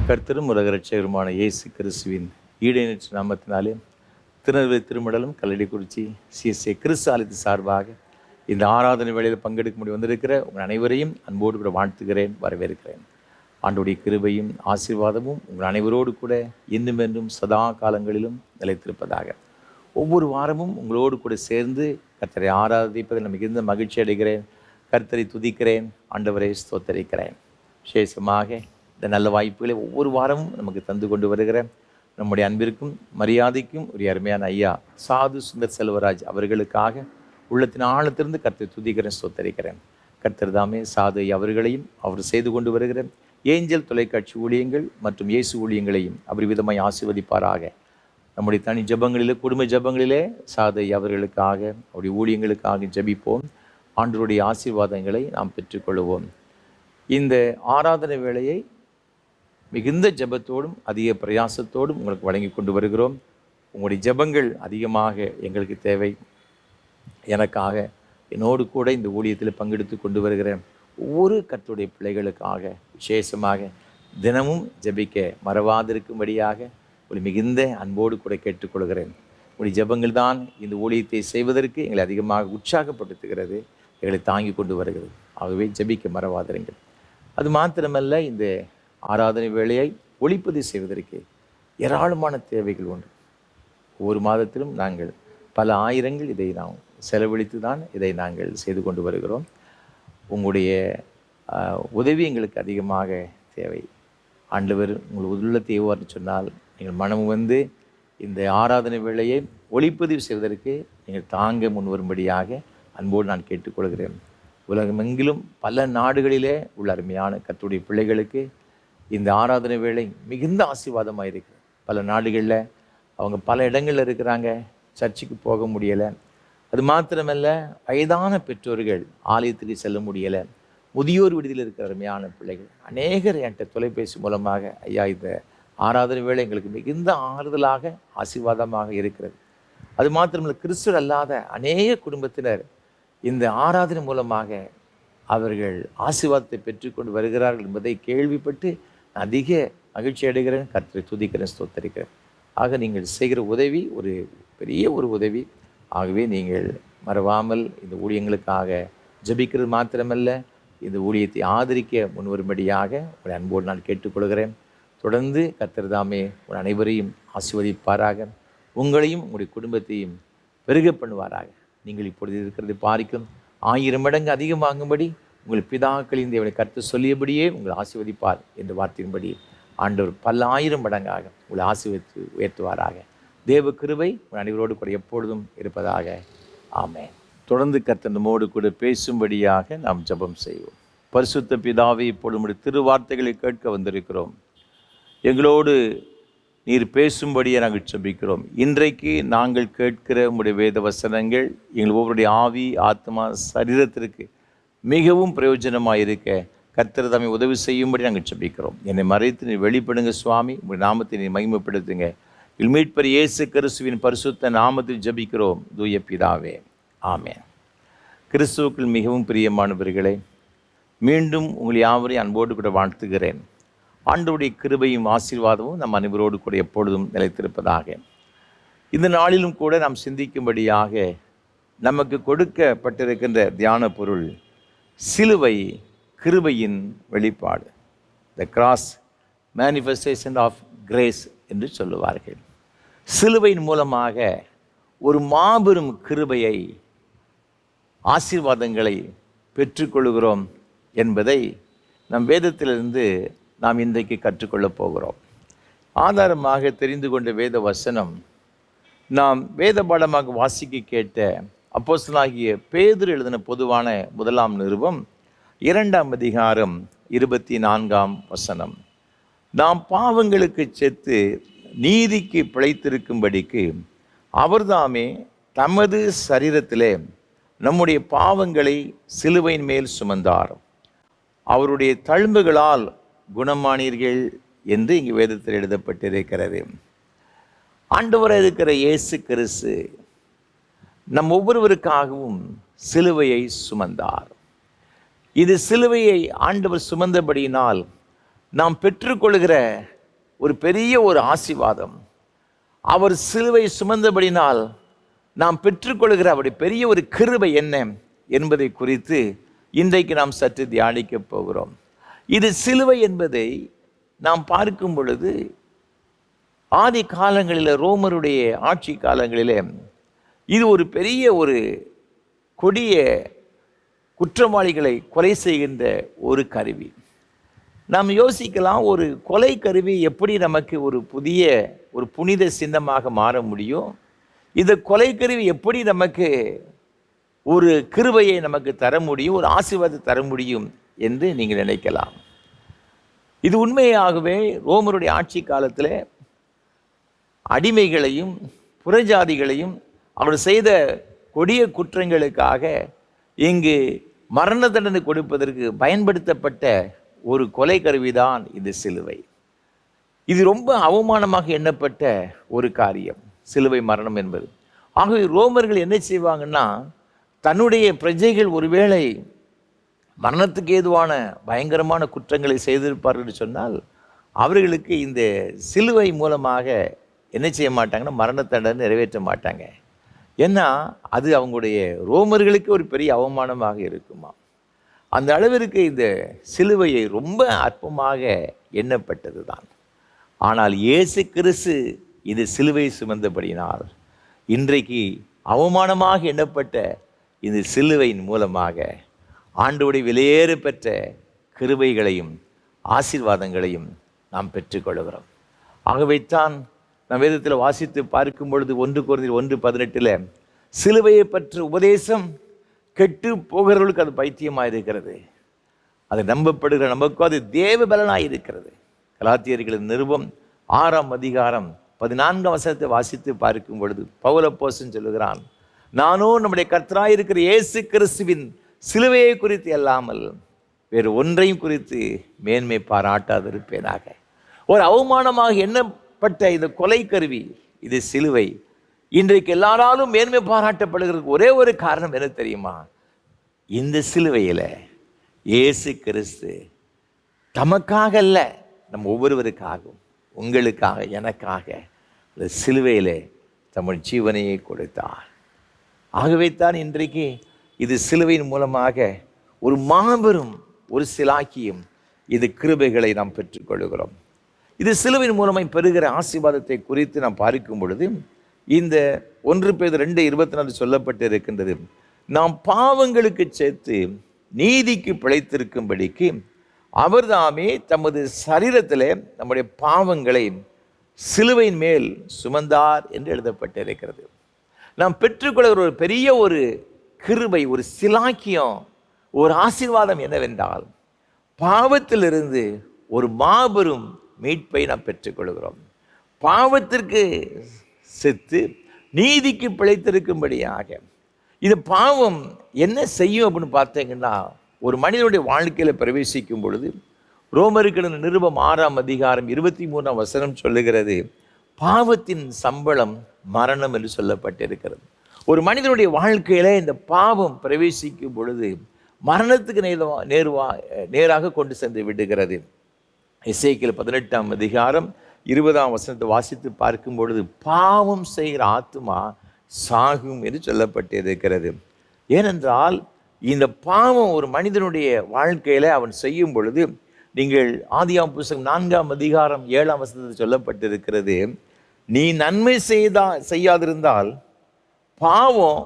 கர்த்தரும் உலக இரட்சகருமான இயேசு கிறிஸ்துவின் ஈடேனற்ற நாமத்தினாலே திருநெல்வேலி திருமடலும் கல்லடிக்குறிச்சி CSA கிறிஸ்து ஆலயத்தின் சார்பாக இந்த ஆராதனை வேளையில் பங்கெடுக்க முடியும் வந்திருக்கிற உங்கள் அனைவரையும் அன்போடு கூட வாழ்த்துகிறேன், வரவேற்கிறேன். ஆண்டோடைய கிருபையும் ஆசீர்வாதமும் உங்கள் அனைவரோடு கூட இன்னும் என்றும் சதா காலங்களிலும் நிலைத்திருப்பதாக. ஒவ்வொரு வாரமும் உங்களோடு கூட சேர்ந்து கர்த்தரை ஆராதிப்பதில் நான் மிகுந்த மகிழ்ச்சி அடைகிறேன். கர்த்தரை துதிக்கிறேன், ஆண்டவரை ஸ்தோத்தரிக்கிறேன். விசேஷமாக இந்த நல்ல வாய்ப்புகளை ஒவ்வொரு வாரமும் நமக்கு தந்து கொண்டு வருகிற நம்முடைய அன்பிற்கும் மரியாதைக்கும் ஒரு அருமையான ஐயா சாது சுந்தர் செல்வராஜ் அவர்களுக்காக உள்ளத்தின் ஆழத்திலிருந்து கர்த்தரை துதிக்கிறேன், ஸ்தோத்தரிக்கிறேன். கர்த்தர் தாமே சாது அவர்களையும் அவர் செய்து கொண்டு வருகிற ஏஞ்சல் தொலைக்காட்சி ஊழியங்கள் மற்றும் இயேசு ஊழியங்களையும் அவர் விதமாய் ஆசீர்வதிப்பாராக. நம்முடைய தனி ஜபங்களிலே, குடும்ப ஜபங்களிலே சாது அவர்களுக்காக அவருடைய ஊழியங்களுக்காக ஜபிப்போம். ஆண்டவருடைய ஆசீர்வாதங்களை நாம் பெற்றுக்கொள்வோம். இந்த ஆராதனை வேளையை மிகுந்த ஜபத்தோடும் அதிக பிரயாசத்தோடும் உங்களுக்கு வழங்கி கொண்டு வருகிறோம். உங்களுடைய ஜபங்கள் அதிகமாக எங்களுக்கு தேவை. எனக்காக என்னோடு கூட இந்த ஊழியத்தில் பங்கெடுத்து கொண்டு வருகிற ஒவ்வொரு கர்த்தருடைய பிள்ளைகளுக்காக விசேஷமாக தினமும் ஜெபிக்க மறவாதிருக்கும்படியாக ஒரு மிகுந்த அன்போடு கூட கேட்டுக்கொள்கிறேன். உங்களுடைய ஜெபங்கள் தான் இந்த ஊழியத்தை செய்வதற்கு எங்களை அதிகமாக உற்சாகப்படுத்துகிறது, எங்களை தாங்கி கொண்டு வருகிறது. ஆகவே ஜெபிக்க மறவாதிருங்கள். அது மாத்திரமல்ல, இந்த ஆராதனை வேளையை ஒளிப்பதிவு செய்வதற்கு ஏராளமான தேவைகள் உண்டு. ஒவ்வொரு மாதத்திலும் நாங்கள் பல ஆயிரங்கள் இதை நாம் செலவழித்து தான் இதை நாங்கள் செய்து கொண்டு வருகிறோம். உங்களுடைய உதவி எங்களுக்கு அதிகமாக தேவை. ஆண்டவர் உங்கள் உள்ளத்தை எவ்வாறு சொன்னால் நீங்கள் மனம் வந்து இந்த ஆராதனை வேளையை ஒளிப்பதிவு செய்வதற்கு நீங்கள் தாங்க முன்வரும்படியாக அன்போடு நான் கேட்டுக்கொள்கிறேன். உலகமெங்கிலும் பல நாடுகளிலே உள்ள அருமையான கர்த்தருடைய பிள்ளைகளுக்கு இந்த ஆராதனை வேளை மிகுந்த ஆசீர்வாதமாக இருக்குது. பல நாடுகளில் அவங்க பல இடங்களில் இருக்கிறாங்க, சர்ச்சுக்கு போக முடியலை. அது மாத்திரமல்ல, வயதான பெற்றோர்கள் ஆலயத்துக்கு செல்ல முடியலை. முதியோர் விடுதியில் இருக்கிற அருமையான பிள்ளைகள் அநேகர் என்கிட்ட தொலைபேசி மூலமாக, ஐயா இந்த ஆராதனை வேளை எங்களுக்கு மிகுந்த ஆறுதலாக ஆசீர்வாதமாக இருக்கிறது. அது மாத்திரமல்ல, கிறிஸ்துவர் அல்லாத அநேக குடும்பத்தினர் இந்த ஆராதனை மூலமாக அவர்கள் ஆசீர்வாதத்தை பெற்றுக்கொண்டு வருகிறார்கள் என்பதை கேள்விப்பட்டு அதிக மகிழ்ச்சி அடைகிறேன். கர்த்தரை துதிக்கிறேன், ஸ்தோத்தரிக்கிறேன். ஆக நீங்கள் செய்கிற உதவி ஒரு பெரிய ஒரு உதவி. ஆகவே நீங்கள் மறவாமல் இந்த ஊழியங்களுக்காக ஜெபிக்கிறது மாத்திரமல்ல, இந்த ஊழியத்தை ஆதரிக்க முன்வரும்படியாக உங்களை அன்போடு நான் கேட்டுக்கொள்கிறேன். தொடர்ந்து கர்த்தர் தாமே உங்கள் அனைவரையும் ஆசீர்வதிப்பாராக, உங்களையும் உங்களுடைய குடும்பத்தையும் பெருக பண்ணுவாராக. நீங்கள் இப்பொழுது இருக்கிறது பாரிக்கும் 1000 மடங்கு அதிகமாகும்படி உங்கள் பிதாக்களின் தேவனை கர்த்தர் சொல்லியபடியே உங்களை ஆசீர்வதிப்பார் என்ற வார்த்தையின்படி ஆண்டவர் பல 1000 மடங்காக உங்களை ஆசீர்வதித்து உயர்த்துவாராக. தேவ கிருபை உங்கள் அனைவரோடு கூட எப்பொழுதும் இருப்பதாக. ஆமென். தொடர்ந்து கர்த்தர் நம்மோடு கூட பேசும்படியாக நாம் ஜெபம் செய்வோம். பரிசுத்த பிதாவே, இப்பொழுது உம்முடைய திருவார்த்தைகளை கேட்க வந்திருக்கிறோம். எங்களோடு நீர் பேசும்படியே நாங்கள் ஜெபிக்கிறோம். இன்றைக்கு நாங்கள் கேட்கிற உம்முடைய வேத வசனங்கள் எங்கள் ஒவ்வொருடைய ஆவி, ஆத்மா, சரீரத்திற்கு மிகவும் பிரயோஜனமாக இருக்க கர்த்தர் தாமே உதவி செய்யும்படி நாங்கள் ஜெபிக்கிறோம். என்னை மறைத்து நீ வெளிப்படுங்க சுவாமி. உங்களுடைய நாமத்தை நீ மகிமைப்படுத்துங்க. மீட்பர் இயேசு கிறிஸ்துவின் பரிசுத்த நாமத்தில் ஜெபிக்கிறோம் தூய பிதாவே, ஆமென். கிறிஸ்துவுக்குள் மிகவும் பிரியமானவர்களே, மீண்டும் உங்கள் யாவரையும் அன்போடு கூட வாழ்த்துகிறேன். ஆண்டவருடைய கிருபையும் ஆசீர்வாதமும் நம் அனைவரோடு கூட எப்பொழுதும் நிலைத்திருப்பதாக. இந்த நாளிலும் கூட நாம் சிந்திக்கும்படியாக நமக்கு கொடுக்கப்பட்டிருக்கின்ற தியான பொருள் சிலுவை கிருபையின் வெளிப்பாடு. த கிராஸ் மேனிஃபெஸ்டேஷன் ஆஃப் கிரேஸ் என்று சொல்லுவார்கள். சிலுவையின் மூலமாக ஒரு மாபெரும் கிருபையை, ஆசீர்வாதங்களை பெற்றுக்கொள்கிறோம் என்பதை நம் வேதத்திலிருந்து நாம் இன்றைக்கு கற்றுக்கொள்ளப் போகிறோம். ஆதாரமாக தெரிந்து கொண்ட வேத வசனம் நாம் வேத பாடமாக வாசிக்க கேட்ட அப்போஸ்தலனாகிய பேதுரு எழுதின பொதுவான 1 நிருபம் 2 அதிகாரம் 24 வசனம். நாம் பாவங்களுக்கு செத்து நீதிக்கு பிழைத்திருக்கும்படிக்கு அவர்தாமே தமது சரீரத்திலே நம்முடைய பாவங்களை சிலுவையின் மேல் சுமந்தார், அவருடைய தழும்புகளால் குணமானீர்கள் என்று இங்கு வேதத்தில் எழுதப்பட்டிருக்கிறது. ஆண்டவராக இருக்கிற இயேசு கிறிஸ்து நம் ஒவ்வொருவருக்காகவும் சிலுவையை சுமந்தார். இது சிலுவையை ஆண்டவர் சுமந்தபடியினால் நாம் பெற்றுக்கொள்கிற ஒரு பெரிய ஒரு ஆசீர்வாதம். அவர் சிலுவை சுமந்தபடினால் நாம் பெற்றுக்கொள்கிற அவருடைய பெரிய ஒரு கிருபை என்ன என்பதை குறித்து இன்றைக்கு நாம் சற்று தியானிக்க போகிறோம். இது சிலுவை என்பதை நாம் பார்க்கும் பொழுது ஆதி காலங்களில், ரோமருடைய ஆட்சி காலங்களிலே இது ஒரு பெரிய ஒரு கொடிய குற்றவாளிகளை கொலை செய்கின்ற ஒரு கருவி. நாம் யோசிக்கலாம், ஒரு கொலை கருவி எப்படி நமக்கு ஒரு புதிய ஒரு புனித சின்னமாக மாற முடியும்? இந்த கொலை கருவி எப்படி நமக்கு ஒரு கிருபையை நமக்கு தர முடியும், ஒரு ஆசீர்வாதத்தை தர முடியும் என்று நீங்கள் நினைக்கலாம். இது உண்மையாகவே ரோமருடைய ஆட்சி காலத்தில் அடிமைகளையும் புறஜாதிகளையும் அவர் செய்த கொடிய குற்றங்களுக்காக இங்கு மரண தண்டனை கொடுப்பதற்கு பயன்படுத்தப்பட்ட ஒரு கொலை கருவிதான் இந்த சிலுவை. இது ரொம்ப அவமானமாக எண்ணப்பட்ட ஒரு காரியம், சிலுவை மரணம் என்பது. ஆகவே ரோமர்கள் என்ன செய்வாங்கன்னா, தன்னுடைய பிரஜைகள் ஒருவேளை மரணத்துக்கு ஏதுவான பயங்கரமான குற்றங்களை செய்திருப்பார்கள் என்று சொன்னால் அவர்களுக்கு இந்த சிலுவை மூலமாக என்ன செய்ய மாட்டாங்கன்னா மரண தண்டனை நிறைவேற்ற மாட்டாங்க. ஏன்னா அது அவங்களுடைய ரோமர்களுக்கு ஒரு பெரிய அவமானமாக இருக்குமா. அந்த அளவிற்கு இந்த சிலுவையை ரொம்ப அற்பமாக எண்ணப்பட்டது தான். ஆனால் இயேசு கிறிஸ்து இது சிலுவை சுமந்தபடியினால் இன்றைக்கு அவமானமாக எண்ணப்பட்ட இந்த சிலுவையின் மூலமாக ஆண்டவருடைய விலையேற பெற்ற கிருபைகளையும் ஆசீர்வாதங்களையும் நாம் பெற்றுக்கொள்கிறோம். ஆகவேத்தான் நம் வேதத்தில் வாசித்து பார்க்கும் பொழுது 1 கொரிந்தியர் 1:18 சிலுவையை பற்றி உபதேசம் கெட்டு போகிறவர்களுக்கு அது பைத்தியமாக இருக்கிறது, அது நம்பப்படுகிற நமக்கும் அது தேவ பலனாக இருக்கிறது. கலாத்தியர்களின் நிருபம் 6:14 வாசித்து பார்க்கும் பொழுது பவுல் அப்போஸ்தலன் சொல்லுகிறான், நானோ நம்முடைய கர்த்தராயிருக்கிற இயேசு கிறிஸ்துவின் சிலுவையை குறித்து அல்லாமல் வேறு ஒன்றையும் குறித்து மேன்மை பாராட்டாதிருப்பேனாக. ஒரு அவமானமாக எண்ணப்பட்ட இந்த கொலை கருவி இது சிலுவை இன்றைக்கு எல்லாராலும் மேன்மை பாராட்டப்படுகிறதுக்கு ஒரே ஒரு காரணம் என்ன தெரியுமா? இந்த சிலுவையில் இயேசு கிறிஸ்து தமக்காக அல்ல, நம்ம ஒவ்வொருவருக்காகவும் உங்களுக்காக எனக்காக இந்த சிலுவையில் தம்முடைய ஜீவனையை கொடுத்தார். ஆகவே தான் இன்றைக்கு இது சிலுவையின் மூலமாக ஒரு மாபெரும் ஒரு சிலாக்கியம், இது கிருபைகளை நாம் பெற்றுக்கொள்கிறோம். இது சிலுவையின் மூலமாக பெறுகிற ஆசீர்வாதத்தை குறித்து நாம் பார்க்கும் பொழுது இந்த 1 பேதுரு 2:24 சொல்லப்பட்டு இருக்கின்றது, நாம் பாவங்களுக்கு சேர்த்து நீதிக்கு பிழைத்திருக்கும்படிக்கு அவர் தாமே தமது சரீரத்தில் நம்முடைய பாவங்களை சிலுவையின் மேல் சுமந்தார் என்று எழுதப்பட்டிருக்கிறது. நாம் பெற்றுக்கொள்கிற ஒரு பெரிய ஒரு கிருபை, ஒரு சிலாக்கியம், ஒரு ஆசீர்வாதம் என்னவென்றால் பாவத்திலிருந்து ஒரு மாபெரும் மீட்பை நாம் பெற்றுக்கொள்கிறோம். பாவத்திற்கு செத்து நீதிக்கு பிழைத்திருக்கும்படியாக. இது பாவம் என்ன செய்யும் அப்படின்னு பார்த்தீங்கன்னா, ஒரு மனிதனுடைய வாழ்க்கையில் பிரவேசிக்கும் பொழுது ரோமருக்கு நிருபம் 6:23 சொல்லுகிறது, பாவத்தின் சம்பளம் மரணம் என்று சொல்லப்பட்டிருக்கிறது. ஒரு மனிதனுடைய வாழ்க்கையில் இந்த பாவம் பிரவேசிக்கும் பொழுது மரணத்துக்கு நேராக கொண்டு சென்று விடுகிறது. எசேக்கியேல் 18:20 வாசித்து பார்க்கும் பொழுது பாவம் செய்கிற ஆத்துமா சாகும் என்று சொல்லப்பட்டிருக்கிறது. ஏனென்றால் இந்த பாவம் ஒரு மனிதனுடைய வாழ்க்கையில் அவன் செய்யும் பொழுது, நீங்கள் ஆதியாகமம் புத்தகம் 4:7 சொல்லப்பட்டிருக்கிறது, நீ நன்மை செய்யாதிருந்தால் பாவம்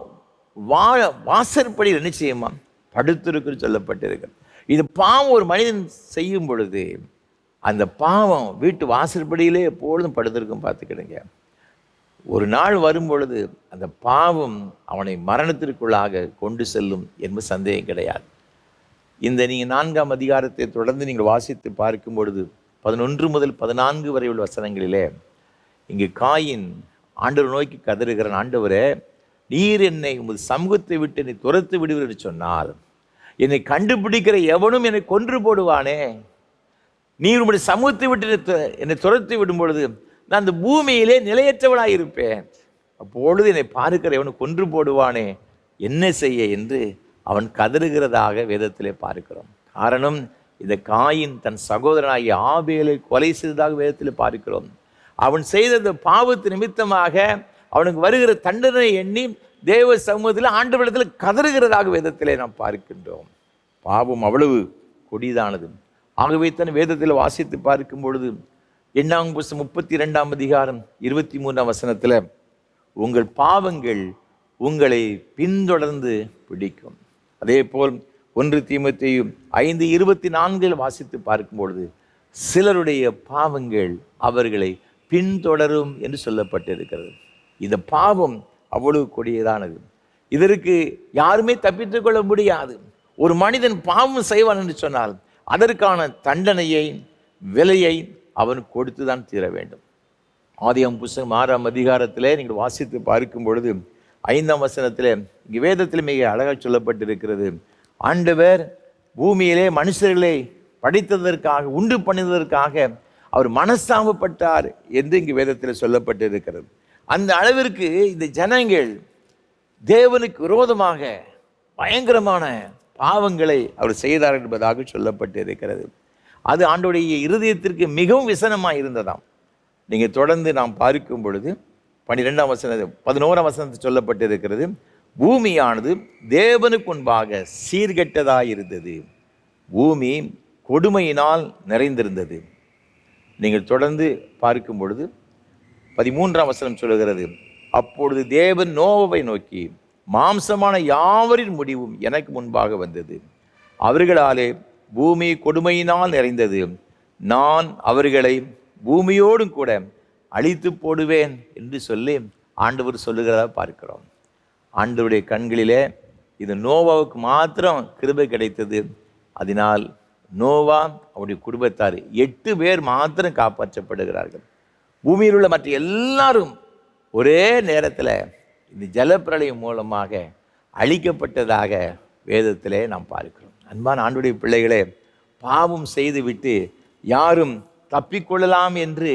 வாசற்படியில் என்ன செய்யுமா படுத்திருக்கு சொல்லப்பட்டிருக்கிறது. இது பாவம் ஒரு மனிதன் செய்யும் பொழுது அந்த பாவம் வீட்டு வாசற்படியிலே எப்பொழுதும் படுத்திருக்கும். பார்த்துக்கிடுங்க, ஒரு நாள் வரும் பொழுது அந்த பாவம் அவனை மரணத்திற்குள்ளாக கொண்டு செல்லும் என்பது சந்தேகம் கிடையாது. இந்த நீங்கள் 4ஆம் அதிகாரத்தை தொடர்ந்து நீங்கள் வாசித்து பார்க்கும் பொழுது 11 முதல் 14 வரை உள்ள வசனங்களிலே இங்கு காயின் ஆண்டவர் நோக்கி கதறுகிறான், ஆண்டவரே, நீர் என்னை உமது சமூகத்தை விட்டு என்னை துரத்து விடுவீர் என்று சொன்னால் என்னை கண்டுபிடிக்கிற எவனும் என்னை கொன்று போடுவானே. நீர் உம்முடைய சமூகத்தை விட்டு என்னை துரத்து விடும் பொழுது நான் அந்த பூமியிலே நிலையற்றவனாக இருப்பேன். அப்பொழுது என்னை பார்க்கிற எவனும் கொன்று போடுவானே, என்ன செய்ய என்று அவன் கதறுகிறதாக வேதத்திலே பார்க்கிறோம். காரணம், இந்த காயின் தன் சகோதரனாகிய ஆபேலை கொலை செய்ததாக வேதத்தில் பார்க்கிறோம். அவன் செய்த இந்த பாவத்து நிமித்தமாக அவனுக்கு வருகிற தண்டனை எண்ணி தேவ சமூகத்தில் ஆண்டவரிடத்தில் கதறுகிறதாக வேதத்திலே நாம் பார்க்கின்றோம். பாவம் அவ்வளவு கொடிதானது. ஆகவே தான் வேதத்தில் வாசித்து பார்க்கும் பொழுது 32:23 உங்கள் பாவங்கள் உங்களை பின்தொடர்ந்து பிடிக்கும். அதே போல் 1 தீமோத்தேயு 5:24 வாசித்து பார்க்கும் பொழுது சிலருடைய பாவங்கள் அவர்களை பின்தொடரும் என்று சொல்லப்பட்டிருக்கிறது. இந்த பாவம் அவ்வளவு கொடியதானது. இதற்கு யாருமே தப்பித்துக் கொள்ள முடியாது. ஒரு மனிதன் பாவம் செய்வான் என்று சொன்னால் அதற்கான தண்டனையை விலையை அவன் கொடுத்து தான் தீர வேண்டும். ஆதியாகமம் புத்தகம் 6ஆம் அதிகாரத்திலே நீங்கள் வாசித்து பார்க்கும் பொழுது 5ஆம் வசனத்திலே இங்கே வேதத்தில் மிக அழகாக சொல்லப்பட்டிருக்கிறது, ஆண்டவர் பூமியிலே மனுஷர்களை படைத்ததற்காக உண்டு பண்ணினதற்காக அவர் மனஸ்தாபப்பட்டார் என்று இங்கு வேதத்தில் சொல்லப்பட்டிருக்கிறது. அந்த அளவிற்கு இந்த ஜனங்கள் தேவனுக்கு விரோதமாக பயங்கரமான பாவங்களை அவர் செய்தார் என்பதாக சொல்லப்பட்டு இருக்கிறது. அது ஆண்டவருடைய இருதயத்திற்கு மிகவும் விசனமாக இருந்ததாம். நீங்கள் தொடர்ந்து நாம் பார்க்கும் பொழுது 12ஆம் வசனம் 11ஆம் வசனத்தில் சொல்லப்பட்டு இருக்கிறது, பூமியானது தேவனுக்கு முன்பாக சீர்கெட்டதாக இருந்தது, பூமி கொடுமையினால் நிறைந்திருந்தது. நீங்கள் தொடர்ந்து பார்க்கும் பொழுது 13ஆம் வசனம் சொல்லுகிறது, அப்பொழுது தேவன் நோவாவை நோக்கி, மாம்சமான யாவரின் முடிவும் எனக்கு முன்பாக வந்தது, அவர்களாலே பூமி கொடுமையினால் நிறைந்தது, நான் அவர்களை பூமியோடும் கூட அழித்து போடுவேன் என்று சொல்லி ஆண்டவர் சொல்லுகிறதா பார்க்கிறோம். ஆண்டவருடைய கண்களிலே இது நோவாவுக்கு மாத்திரம் கிருபை கிடைத்தது. அதனால் நோவா அவருடைய குடும்பத்தார் 8 பேர் மாத்திரம் காப்பாற்றப்படுகிறார்கள். பூமியில் உள்ள மற்ற எல்லாரும் ஒரே நேரத்தில் இந்த ஜலப்பிரளயம் மூலமாக அழிக்கப்பட்டதாக வேதத்திலே நாம் பார்க்கிறோம். அன்பான ஆண்டவருடைய பிள்ளைகளே, பாவம் செய்துவிட்டு யாரும் தப்பிக்கொள்ளலாம் என்று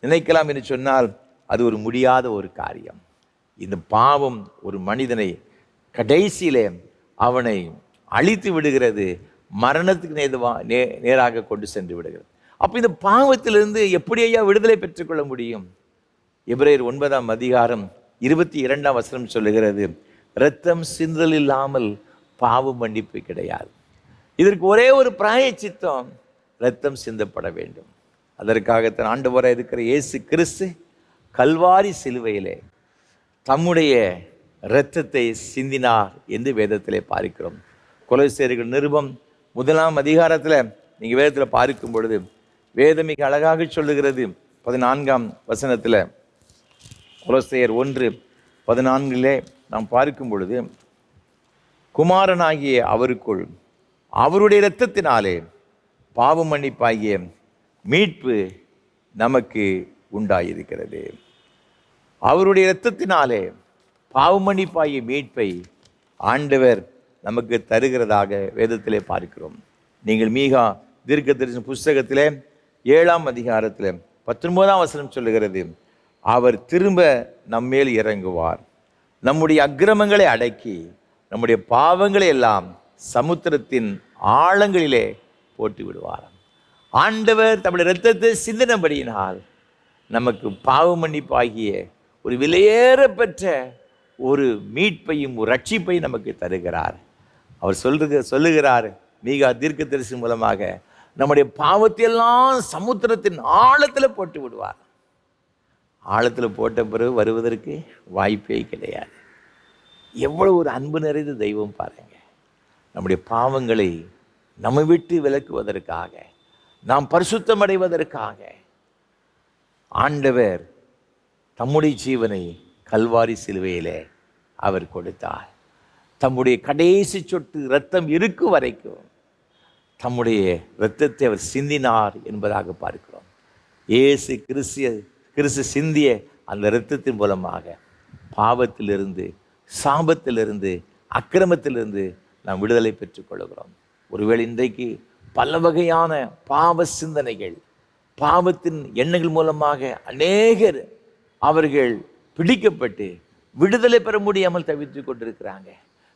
நினைக்கலாம் என்று சொன்னால் அது ஒரு முடியாத ஒரு காரியம். இந்த பாவம் ஒரு மனிதனை கடைசியிலே அவனை அழித்து விடுகிறது, மரணத்துக்கு நேராக கொண்டு சென்று விடுகிறது. அப்போ இந்த பாவத்திலிருந்து எப்படி ஐயா விடுதலை பெற்றுக்கொள்ள முடியும்? எபிரேயர் 9ஆம் அதிகாரம் 22ஆம் வசனம் சொல்லுகிறது, இரத்தம் சிந்தல் இல்லாமல் பாவ மன்னிப்பு கிடையாது. இதற்கு ஒரே ஒரு பிராயச்சித்தம், இரத்தம் சிந்தப்பட வேண்டும். அதற்காகத்தான் ஆண்டவராக இருக்கிற இயேசு கிறிஸ்து கல்வாரி சிலுவையிலே தம்முடைய இரத்தத்தை சிந்தினார் என்று வேதத்திலே பார்க்கிறோம். கொலோசியர்கள் நிருபம் 1ஆம் அதிகாரத்தில் நீங்கள் வேதத்தில் பார்க்கும் பொழுது வேதம் மிக அழகாக சொல்லுகிறது. 14ஆம் வசனத்தில் கொலோசியர் 1:14 நாம் பார்க்கும் பொழுது, குமாரனாகிய அவருக்குள் அவருடைய இரத்தத்தினாலே பாவ மன்னிப்பாகிய மீட்பு நமக்கு உண்டாயிருக்கிறது. அவருடைய இரத்தத்தினாலே பாவ மன்னிப்பாகிய மீட்பை ஆண்டவர் நமக்கு தருகிறதாக வேதத்திலே பார்க்கிறோம். நீங்கள் மீகா தீர்க்கதரிசன புஸ்தகத்திலே 7ஆம் அதிகாரத்தில் 19ஆம் வசனம் சொல்லுகிறது, அவர் திரும்ப நம்மேல் இறங்குவார், நம்முடைய அக்கிரமங்களை அடக்கி நம்முடைய பாவங்களை எல்லாம் சமுத்திரத்தின் ஆழங்களிலே போட்டு விடுவார். ஆண்டவர் தம்முடைய இரத்தத்தை சிந்தினபடியினால் நமக்கு பாவ மன்னிப்பாகிய ஒரு விலையேறப்பெற்ற ஒரு மீட்பையும் ஒரு ரட்சிப்பையும் நமக்கு தருகிறார். அவர் சொல்லுகிறார் மீகா தீர்க்கதரிசி மூலமாக, நம்முடைய பாவத்தையெல்லாம் சமுத்திரத்தின் ஆழத்தில் போட்டு விடுவார். ஆழத்தில் போட்ட பிறகு வருவதற்கு வாய்ப்பே கிடையாது. எவ்வளவு ஒரு அன்பு நிறைந்த தெய்வம் பாருங்க. நம்முடைய பாவங்களை நம்மை விட்டு விலக்குவதற்காக, நாம் பரிசுத்தம் அடைவதற்காக ஆண்டவர் தம்முடைய ஜீவனை கல்வாரி சிலுவையிலே அவர் கொடுத்தார். தம்முடைய கடைசி சொட்டு இரத்தம் இருக்கும் வரைக்கும் தம்முடைய இரத்தத்தை அவர் சிந்தினார் என்பதாக பார்க்கிறோம். இயேசு கிறிஸ்து சிந்திய அந்த இரத்தத்தின் மூலமாக பாவத்திலிருந்து, சாபத்திலிருந்து, அக்கிரமத்திலிருந்து நாம் விடுதலை பெற்றுக்கொள்கிறோம். ஒருவேளை இன்றைக்கு பல வகையான பாவ சிந்தனைகள், பாவத்தின் எண்ணங்கள் மூலமாக அநேகர் அவர்கள் பிடிக்கப்பட்டு விடுதலை பெற முடியாமல் தவித்து கொண்டிருக்கிறாங்க.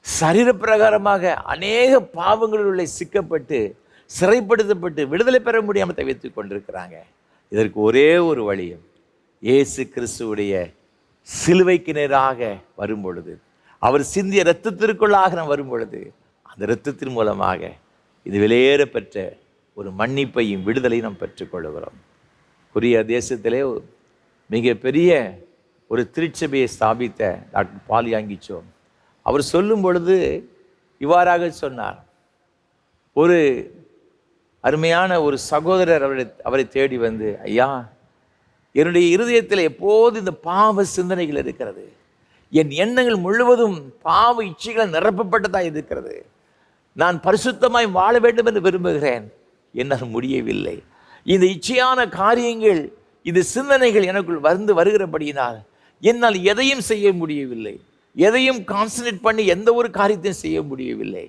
சரீர பிரகாரமாக அநேக பாவங்களுள்ள சிக்கப்பட்டு சிறைப்படுத்தப்பட்டு விடுதலை பெற முடியாமல் தவித்து கொண்டிருக்கிறாங்க. இதற்கு ஒரே ஒரு வழியும், இயேசு கிறிஸ்துவுடைய சிலுவைக்கு நேராக வரும் பொழுது, அவர் சிந்திய இரத்தத்திற்குள்ளாக நாம் வரும் பொழுது, அந்த இரத்தத்தின் மூலமாக இது விலையேற பெற்ற ஒரு மன்னிப்பையும் விடுதலையும் நாம் பெற்றுக்கொள்கிறோம். கொரியா தேசத்திலே மிகப்பெரிய ஒரு திருச்சபையை ஸ்தாபித்த டாக்டர் பால் யாங்கிச்சோ அவர் சொல்லும் பொழுது இவ்வாறாக சொன்னார். ஒரு அருமையான ஒரு சகோதரர் அவரை தேடி வந்து, ஐயா, என்னுடைய இருதயத்தில் எப்போது இந்த பாவ சிந்தனைகள் இருக்கிறது, என் எண்ணங்கள் முழுவதும் பாவ இச்சைகள் நிரப்பப்பட்டதாக இருக்கிறது, நான் பரிசுத்தமாய் வாழ வேண்டும் என்று விரும்புகிறேன், என்னால் முடியவில்லை. இந்த இச்சையான காரியங்கள், இந்த சிந்தனைகள் எனக்குள் வருகிறபடியினால் என்னால் எதையும் செய்ய முடியவில்லை, எதையும் கான்சன்ட்ரேட் பண்ணி எந்த ஒரு காரியத்தையும் செய்ய முடியவில்லை.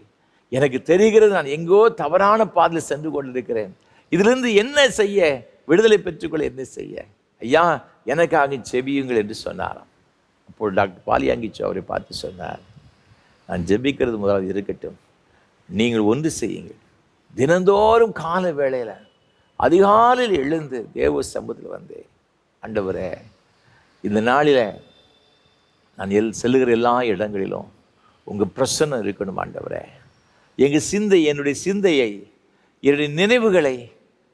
எனக்கு தெரிகிறது நான் எங்கோ தவறான பாதையில் சென்று கொண்டிருக்கிறேன். இதிலிருந்து என்ன செய்ய, விடுதலை பெற்றுக்கொள்ள என்ன செய்ய, ஐயா எனக்காக செபியுங்கள் என்று சொன்னாராம். அப்போது டாக்டர் பால் யாங்கிச்சோ அவரை பார்த்து சொன்னார், நான் ஜெபிக்கிறது முதலாவது இருக்கட்டும். நீங்கள் ஒன்று செய்யுங்கள். தினந்தோறும் கால வேளையில் அதிகாலையில் எழுந்து தேவ சமூகத்தில் வந்து, ஆண்டவரே, இந்த நாளில் நான் செல்லுகிற எல்லா இடங்களிலும் உங்கள் பிரசன்னம் இருக்கணும் ஆண்டவரே. எங்கள் என்னுடைய சிந்தையை, என்னுடைய நினைவுகளை,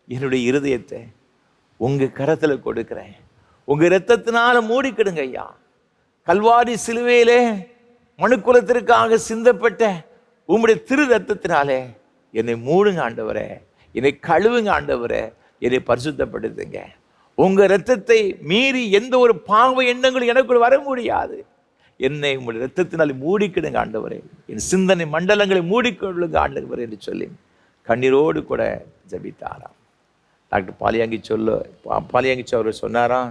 என்னுடைய இருதயத்தை உங்கள் கரத்தில் கொடுக்குறேன். உங்கள் இரத்தத்தினால மூடிக்கிடுங்க ஐயா. கல்வாரி சிலுவையிலே மனுக்குலத்திற்காக சிந்தப்பட்ட உம்முடைய திரு ரத்தத்தினாலே என்னை மூடுங்க ஆண்டவரே, என்னை கழுவுங்க ஆண்டவரே, என்னை பரிசுத்தப்படுத்துங்க. உங்கள் இரத்தத்தை மீறி எந்த ஒரு பாவ எண்ணங்களும் எனக்குள் வர முடியாது. என்னை உங்களுடைய இரத்தத்தினால் மூடிக்கிடுங்க ஆண்டவரே, என் சிந்தனை மண்டலங்களை மூடிக்கொள்ளுங்க ஆண்டவரே என்று சொல்லி கண்ணீரோடு கூட ஜபித்தாராம். டாக்டர் பாலியாங்கிச்சு அவர் சொன்னாராம்,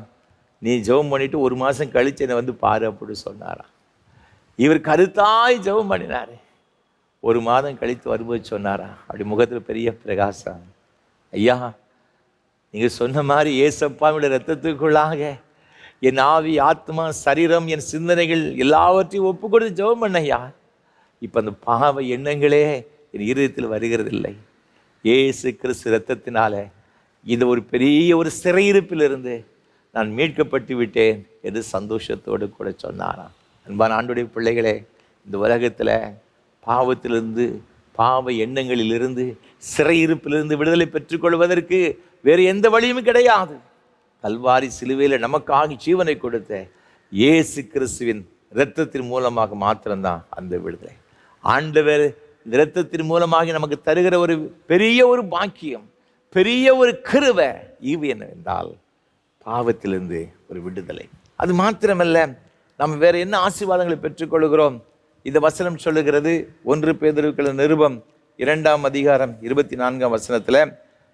நீ ஜெபம் பண்ணிட்டு 1 மாதம் கழிச்சு என்னை வந்து பாரு அப்படின்னு சொன்னாராம். இவர் கருத்தாய் ஜெபம் பண்ணினார். 1 மாதம் கழித்து வரும்போது சொன்னாரா, அப்படி முகத்தில் பெரிய பிரகாசம், ஐயா நீங்கள் சொன்ன மாதிரி ஏசப்பாவுடைய இரத்தத்துக்குள்ளாக என் ஆவி, ஆத்மா, சரீரம், என் சிந்தனைகள் எல்லாவற்றையும் ஒப்பு கொடுத்து ஜெபம் பண்ணையா. இப்போ அந்த பாவ எண்ணங்களே என் இருதயத்தில் வருகிறதில்லை. இயேசு கிறிஸ்து இரத்தத்தினால இந்த ஒரு பெரிய ஒரு சிறையிருப்பிலிருந்து நான் மீட்கப்பட்டு விட்டேன் என்று சந்தோஷத்தோடு கூட சொன்னாராம். அன்பான ஆண்டுடைய பிள்ளைகளே, இந்த உலகத்தில் பாவத்திலிருந்து, பாவ எண்ணங்களிலிருந்து, சிறையிருப்பிலிருந்து விடுதலை பெற்றுக்கொள்வதற்கு வேறு எந்த வழியும் கிடையாது. கல்வாரி சிலுவையில் நமக்காக ஜீவனை கொடுத்த இயேசு கிறிஸ்துவின் இரத்தத்தின் மூலமாக மாத்திரம்தான் அந்த விடுதலை. ஆண்டவர் இந்த இரத்தத்தின் மூலமாக நமக்கு தருகிற ஒரு பெரிய ஒரு பாக்கியம், பெரிய ஒரு கிருபை ஈவு என்னவென்றால் பாவத்திலிருந்து ஒரு விடுதலை. அது மாத்திரமல்ல, நம்ம வேற என்ன ஆசீர்வாதங்களை பெற்றுக்கொள்கிறோம்? இந்த வசனம் சொல்லுகிறது, 1 பேதுரு நிருபம் 2ஆம் அதிகாரம் 24ஆம் வசனத்தில்,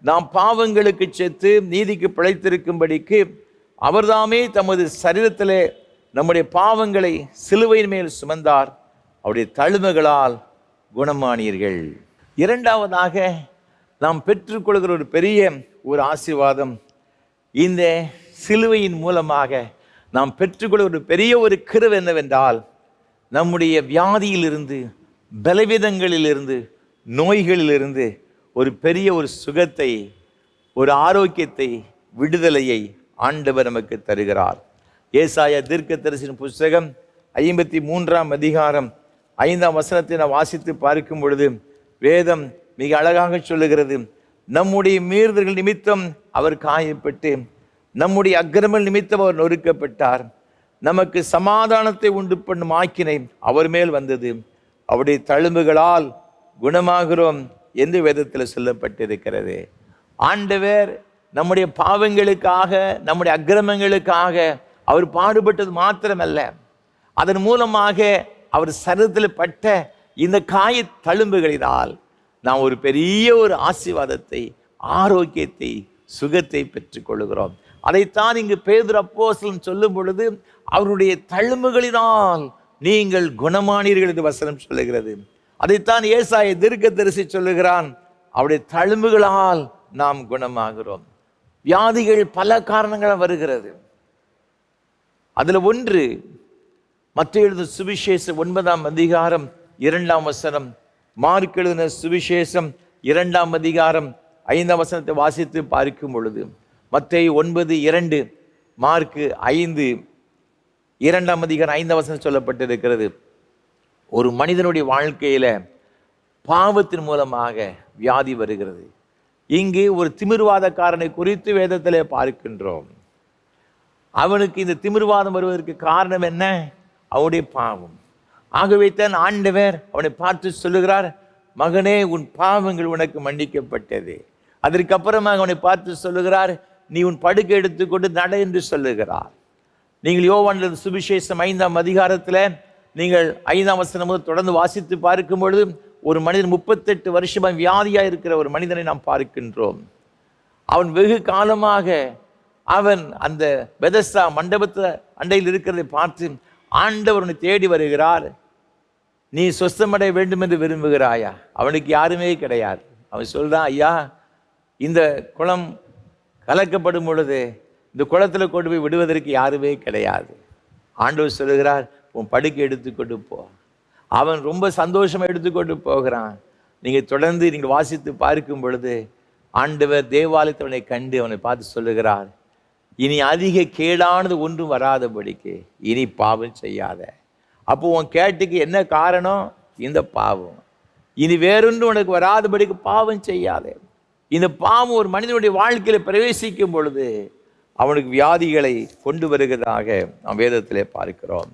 நாம் பாவங்களுக்கு செத்து நீதிக்கு பிழைத்திருக்கும்படிக்கு அவர்தாமே தமது சரீரத்திலே நம்முடைய பாவங்களை சிலுவையின் மேல் சுமந்தார், அவருடைய தழும்புகளால் குணமானீர்கள். இரண்டாவதாக நாம் பெற்றுக்கொள்கிற ஒரு பெரிய ஒரு ஆசீர்வாதம், இந்த சிலுவையின் மூலமாக நாம் பெற்றுக்கொள்கிற ஒரு பெரிய ஒரு கிருபை என்னவென்றால், நம்முடைய வியாதியிலிருந்து, பலவீனங்களிலிருந்து, நோய்களிலிருந்து ஒரு பெரிய ஒரு சுகத்தை, ஒரு ஆரோக்கியத்தை, விடுதலையை ஆண்டவர் நமக்கு தருகிறார். ஏசாயா தீர்க்கதரிசியின் புஸ்தகம் 53ஆம் அதிகாரம் 5ஆம் வசனத்தை நான் வாசித்து பார்க்கும் பொழுது வேதம் மிக அழகாக சொல்லுகிறது, நம்முடைய மீறுதல்கள் நிமித்தம் அவர் காயப்பட்டு, நம்முடைய அக்கிரமங்கள் நிமித்தம் அவர் நொறுக்கப்பட்டார், நமக்கு சமாதானத்தை உண்டு பண்ணும் ஆக்கினை அவர் மேல் வந்தது, அவருடைய தழும்புகளால் குணமாகிறோம் என்று வேதத்தில் சொல்லப்பட்டிருக்கிறது. ஆண்டவர் நம்முடைய பாவங்களுக்காக, நம்முடைய அக்கிரமங்களுக்காக அவர் பாடுபட்டது மாத்திரமல்ல, அதன் மூலமாக அவர் சரீரத்தில் பட்ட இந்த காய தழும்புகளினால் நாம் ஒரு பெரிய ஒரு ஆசீர்வாதத்தை, ஆரோக்கியத்தை, சுகத்தை பெற்றுக்கொள்கிறோம். அதைத்தான் இங்கு பேதுரு அப்போஸ்தலன் சொல்லும் பொழுது, அவருடைய தழும்புகளினால் நீங்கள் குணமானீர்கள் என்று வசனம் சொல்லுகிறது. அதைத்தான் ஏசாயா தீர்க்கதரிசி சொல்லுகிறான், அவருடைய தழும்புகளால் நாம் குணமாகிறோம். வியாதிகள் பல காரணங்களால் வருகிறது. அதில் ஒன்று, மத்தேயு எழுதின சுவிசேஷம் 9ஆம் அதிகாரம் 2ஆம் வசனம், மார்க் எழுதின சுவிசேஷம் 2ஆம் அதிகாரம் 5ஆம் வசனத்தை வாசித்து பார்க்கும் பொழுது, மத்தேயு 9:2, மார்க் 5 2ஆம் அதிகாரம் 5ஆம் வசனம் சொல்லப்பட்டிருக்கிறது. ஒரு மனிதனுடைய வாழ்க்கையில பாவத்தின் மூலமாக வியாதி வருகிறது. இங்கு ஒரு திமிர்வாதக்காரனை குறித்து வேதத்திலே பார்க்கின்றோம். அவனுக்கு இந்த திமிர்வாதம் வருவதற்கு காரணம் என்ன? அவனுடைய பாவம். ஆகவே தான் ஆண்டவர் அவனை பார்த்து சொல்லுகிறார், மகனே, உன் பாவங்கள் உனக்கு மன்னிக்கப்பட்டது. அதற்கப்புறமாக அவனை பார்த்து சொல்லுகிறார், நீ உன் படுக்கை எடுத்துக்கொண்டு நட என்று சொல்லுகிறார். நீங்கள் யோவான் சுவிசேஷம் 5ஆம் அதிகாரத்தில் நீங்கள் 5ஆம் வசனம் முதல் தொடர்ந்து வாசித்து பார்க்கும் பொழுது, ஒரு மனிதன் 38 வருஷமாக வியாதியாக இருக்கிற ஒரு மனிதனை நாம் பார்க்கின்றோம். அவன் வெகு காலமாக அவன் அந்த பெதஸ்தா மண்டபத்தை அண்டையில் இருக்கிறதை பார்த்து ஆண்டவனை தேடி வருகிறார். நீ சொஸ்தமடைய வேண்டும் என்று விரும்புகிறாயா? அவனுக்கு யாருமே கிடையாது. அவன் சொல்றான், ஐயா, இந்த குளம் கலக்கப்படும் பொழுது இந்த குளத்தில் கொண்டு போய் விடுவதற்கு யாருமே கிடையாது. ஆண்டவர் சொல்லுகிறார், உன் படுக்கை எடுத்துக்கொண்டு போ. அவன் ரொம்ப சந்தோஷமா எடுத்துக்கொண்டு போகிறான். நீங்கள் தொடர்ந்து நீங்கள் வாசித்து பார்க்கும் பொழுது ஆண்டவர் தேவாலயத்தை அவனை கண்டு அவனை பார்த்து சொல்லுகிறார், இனி அதிக கேடானது ஒன்றும் வராதபடிக்கு இனி பாவம் செய்யாத. அப்போ உன் கேட்டுக்கு என்ன காரணம்? இந்த பாவம். இனி வேறொன்று உனக்கு வராதபடிக்கு பாவம் செய்யாத. இந்த பாவம் ஒரு மனிதனுடைய வாழ்க்கையில் பிரவேசிக்கும் பொழுது அவனுக்கு வியாதிகளை கொண்டு வருகிறதாக நாம் வேதத்திலே பார்க்கிறோம்.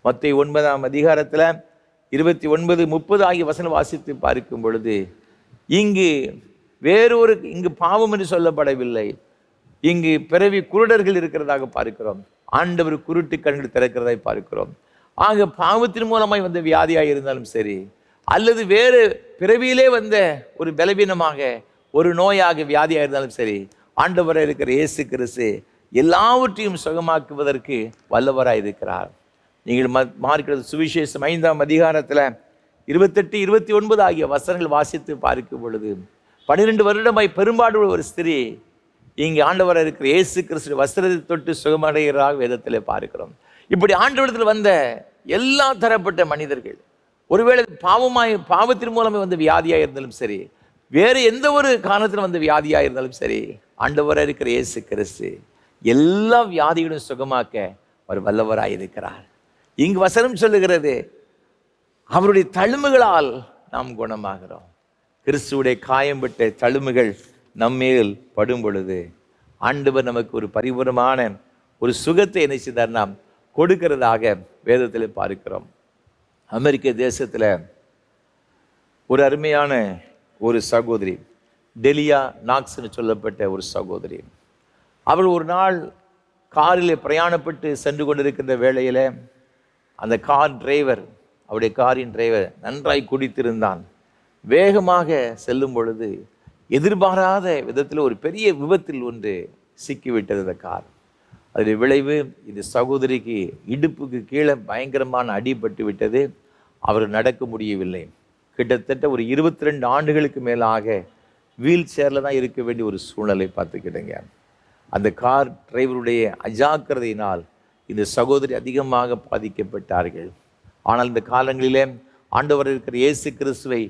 மத்தேயு 9ஆம் அதிகாரத்தில் 29, 30 ஆகிய வசனம் வாசித்து பார்க்கும் பொழுது இங்கு பாவம் என்று சொல்லப்படவில்லை. இங்கு பிறவி குருடர்கள் இருக்கிறதாக பார்க்கிறோம். ஆண்டவர் குருட்டு கண்கள் திறக்கிறதை பார்க்கிறோம். ஆக பாவத்தின் மூலமாய் வந்த வியாதியாக இருந்தாலும் சரி, அல்லது வேறு பிறவியிலே வந்த ஒரு பலவீனமாக ஒரு நோயாக வியாதியாக இருந்தாலும் சரி, ஆண்டவராக இருக்கிற இயேசு கிறிஸ்து எல்லாவற்றையும் சுகமாக்குவதற்கு வல்லவராக இருக்கிறார். நீங்கள் மார்க்கிறது சுவிசேஷம் 5ஆம் அதிகாரத்தில் 28, 29 ஆகிய வசனங்கள் வாசித்து பார்க்கும் பொழுது 12 வருடமாய் பெரும்பாடு ஒரு ஸ்திரீ இங்கே ஆண்டவராக இருக்கிற இயேசு கிறிஸ்து வஸ்திரத்தை தொட்டு சுகமடைகிறாக வேதத்தில் பார்க்கிறோம். இப்படி ஆண்டவரிடத்தில் வந்த எல்லா தரப்பட்ட மனிதர்கள், ஒருவேளை பாவத்தின் மூலமே வந்த வியாதியாக இருந்தாலும் சரி, வேறு எந்த ஒரு காரணத்தில் வந்த வியாதியாக இருந்தாலும் சரி, ஆண்டவராக இருக்கிற இயேசு கிறிஸ்து எல்லா வியாதிகளும் சுகமாக்க அவர் வல்லவராக இருக்கிறார். இங்கு வசனம் சொல்லுகிறது, அவருடைய தழும்புகளால் நாம் குணமாகிறோம். கிறிஸ்துவுடைய காயம்பட்ட தழும்புகள் நம்மேல் படும் பொழுது ஆண்டவர் நமக்கு ஒரு பரிபூர்ணமான ஒரு சுகத்தை என்ன செய்தார்? நாம் கொடுக்கிறதாக வேதத்தில் பார்க்கிறோம். அமெரிக்க தேசத்தில் ஒரு அருமையான ஒரு சகோதரி, டெலியா நாக்ஸ்னு சொல்லப்பட்ட ஒரு சகோதரி, அவள் ஒரு நாள் காரில் பிரயாணப்பட்டு சென்று கொண்டிருக்கின்ற வேளையில் அந்த அவருடைய காரின் டிரைவர் நன்றாய் குடித்திருந்தான். வேகமாக செல்லும் பொழுது எதிர்பாராத விதத்தில் ஒரு பெரிய விபத்தில் ஒன்று சிக்கிவிட்டது அந்த கார். அதனுடைய விளைவு இந்த சகோதரிக்கு இடுப்புக்கு கீழே பயங்கரமான அடிபட்டு விட்டது. அவர் நடக்க முடியவில்லை. கிட்டத்தட்ட ஒரு 22 ஆண்டுகளுக்கு மேலாக வீல் சேரில் தான் இருக்க வேண்டிய ஒரு சூழ்நிலை பார்த்துக்கிடுங்க. அந்த கார் டிரைவருடைய அஜாக்கிரதையினால் இந்த சகோதரி அதிகமாக பாதிக்கப்பட்டார்கள். ஆனால் இந்த காலங்களிலே ஆண்டவர் இருக்கிற இயேசு கிறிஸ்துவை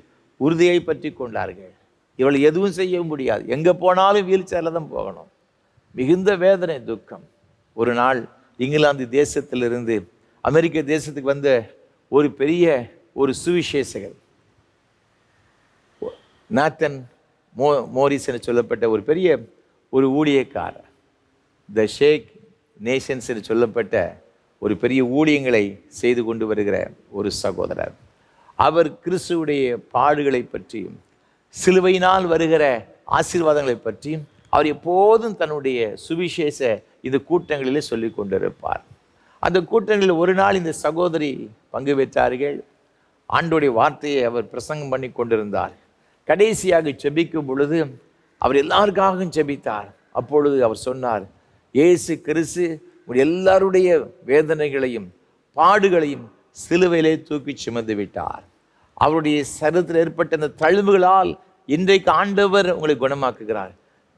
உறுதியை பற்றி கொண்டார்கள். இவள் எதுவும் செய்ய முடியாது, எங்கே போனாலும் வீல் சேரில் தான் போகணும். மிகுந்த வேதனை, துக்கம். ஒரு நாள் இங்கிலாந்து தேசத்திலிருந்து அமெரிக்க தேசத்துக்கு வந்த ஒரு பெரிய ஒரு சுவிசேஷகர், நாத்தன் மோரிஸ் என சொல்லப்பட்ட ஒரு பெரிய ஒரு ஊழியக்காரர், த ஷேக் நேஷன்ஸ் என்று சொல்லப்பட்ட ஒரு பெரிய ஊழியங்களை செய்து கொண்டு வருகிற ஒரு சகோதரர். அவர் கிறிஸ்துவுடைய பாடுகளை பற்றியும் சிலுவையினால் வருகிற ஆசீர்வாதங்களை பற்றியும் அவர் எப்போதும் தன்னுடைய சுவிசேஷ இந்த கூட்டங்களிலே சொல்லி கொண்டிருப்பார். அந்த கூட்டங்களில் ஒரு நாள் இந்த சகோதரி பங்கு பெற்றார்கள். ஆண்டோடைய வார்த்தையை அவர் பிரசங்கம் பண்ணி கொண்டிருந்தார். கடைசியாக செபிக்கும் பொழுது அவர் எல்லாருக்காகவும் செபித்தார். அப்பொழுது அவர் சொன்னார், இயேசு கிறிஸ்து எல்லாருடைய வேதனைகளையும் பாடுகளையும் சிலுவையிலே தூக்கி சுமந்து விட்டார். அவருடைய சரீரத்தில் ஏற்பட்ட அந்த தழும்புகளால் இன்றைக்கு ஆண்டவர் உங்களை குணமாக்குகிறார்.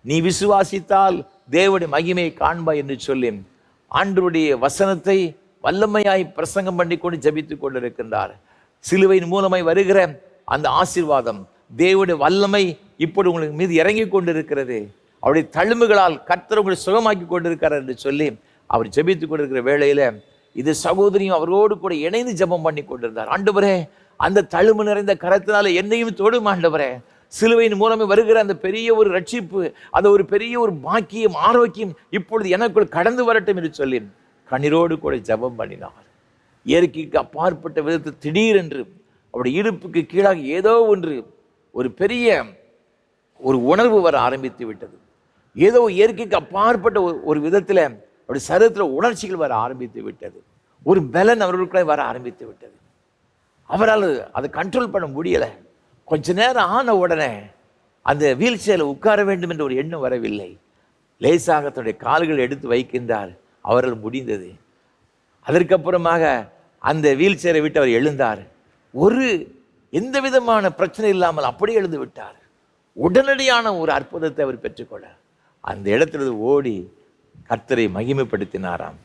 நீ விசுவாசித்தால் தேவனுடைய மகிமையை காண்பாய் என்று சொல்லி ஆண்டவருடைய வசனத்தை வல்லமையாய் பிரசங்கம் பண்ணி கொண்டு ஜபித்து கொண்டிருக்கின்றார். சிலுவையின் மூலமாய் வருகிற அந்த ஆசீர்வாதம், தேவனுடைய வல்லமை இப்படி உங்களுக்கு மீது இறங்கி கொண்டிருக்கிறது. அவருடைய தழும்புகளால் கர்த்தர் உங்களை சுகமாக்கி கொண்டிருக்கிறார் என்று சொல்லி அவர் ஜெபித்து கொண்டிருக்கிற வேளையில் இது சகோதரியும் அவரோடு கூட இணைந்து ஜெபம் பண்ணி கொண்டிருந்தார். ஆண்டவரே, அந்த தழும்பு நிறைந்த கரத்தினால என்னையும் தொடும் ஆண்டவரே. சிலுவையின் மூலமே வருகிற அந்த பெரிய ஒரு ரட்சிப்பு, அந்த ஒரு பெரிய ஒரு பாக்கியம், ஆரோக்கியம் இப்பொழுது எனக்குள் கடந்து வரட்டும் என்று சொல்லி கண்ணீரோடு கூட ஜெபம் பண்ணினார். இயற்கைக்கு அப்பாற்பட்ட விதத்தில் திடீரென்று அவருடைய இடுப்புக்கு கீழாக ஏதோ ஒன்று ஒரு பெரிய ஒரு உணர்வு வர ஆரம்பித்து விட்டது. ஏதோ இயற்கைக்கு அப்பாற்பட்ட ஒரு விதத்தில் அவருடைய சரீரத்தில் உணர்ச்சிகள் வர ஆரம்பித்து விட்டது. ஒரு பலன் அவர்களுக்குள்ளே வர ஆரம்பித்து விட்டது. அவரால் அதை கண்ட்ரோல் பண்ண முடியலை. கொஞ்ச நேரம் ஆன உடனே அந்த வீல் சேரில் உட்கார வேண்டும் என்ற ஒரு எண்ணம் வரவில்லை. லேசாக தன்னுடைய கால்களை எடுத்து வைக்கின்றார். அவரால் முடிந்தது. அதற்கப்புறமாக அந்த வீல் சேரை விட்டு அவர் எழுந்தார். எந்த விதமான பிரச்சனை இல்லாமல் அப்படியே எழுந்து விட்டார். உடனடியான ஒரு அற்புதத்தை அவர் பெற்றுக்கொள்ள அந்த இடத்துல ஓடி கர்த்தரை மகிமைப்படுத்தினாராம்.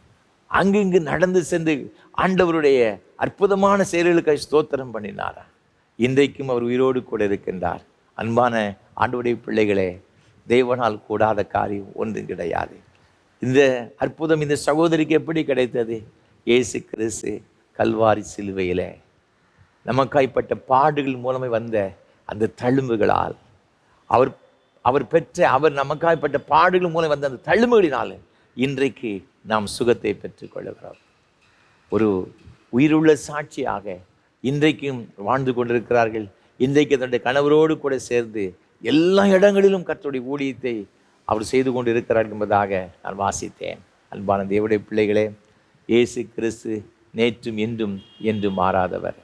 அங்கிங்கு நடந்து சென்று ஆண்டவருடைய அற்புதமான செயல்களுக்கு ஸ்தோத்திரம் பண்ணினாராம். இன்றைக்கும் அவர் உயிரோடு கூட இருக்கின்றார். அன்பான ஆண்டவருடைய பிள்ளைகளே, தேவனால் கூடாத காரியம் ஒன்றும் கிடையாது. இந்த அற்புதம் இந்த சகோதரிக்கு எப்படி கிடைத்தது? இயேசு கிறிஸ்து கல்வாரி சிலுவையில் நமக்காய்ப்பட்ட பாடுகள் மூலமே வந்த அந்த தழும்புகளால், அவர் நமக்காய்ப்பட்ட பாடுகள் மூலம் வந்த அந்த தழும்புகளினால் இன்றைக்கு நாம் சுகத்தை பெற்றுக்கொள்கிறோம். ஒரு உயிருள்ள சாட்சியாக இன்றைக்கும் வாழ்ந்து கொண்டிருக்கிறார்கள். இன்றைக்கு தன்னுடைய கணவரோடு கூட சேர்ந்து எல்லா இடங்களிலும் கர்த்தருடைய ஊழியத்தை அவர் செய்து கொண்டு இருக்கிறார் என்பதாக நான் வாசித்தேன். அன்பான தேவனுடைய பிள்ளைகளே, இயேசு கிறிஸ்து நேற்றும் இன்றும் என்றும் மாறாதவர்.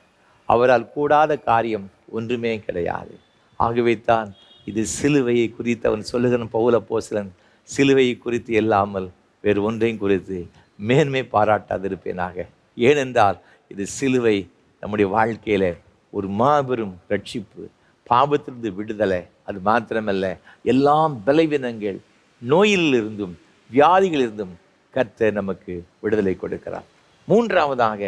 அவரால் கூடாத காரியம் ஒன்றுமே கிடையாது. ஆகவே தான் இது சிலுவையை குறித்து அவன் சொல்லுகிறான். பவுல் அப்போஸ்தலன் சிலுவையை குறித்து இல்லாமல் வேறு ஒன்றையும் குறித்து மேன்மை பாராட்டாதிருப்பேனாக. ஏனென்றால் இது சிலுவை நம்முடைய வாழ்க்கையில் ஒரு மாபெரும் ரட்சிப்பு, பாவத்திலிருந்து விடுதலை. அது மாத்திரமல்ல, எல்லாம் பலவீனங்கள், நோயிலிருந்தும் வியாதிகளிலிருந்தும் கர்த்தர் நமக்கு விடுதலை கொடுக்கிறார். மூன்றாவதாக,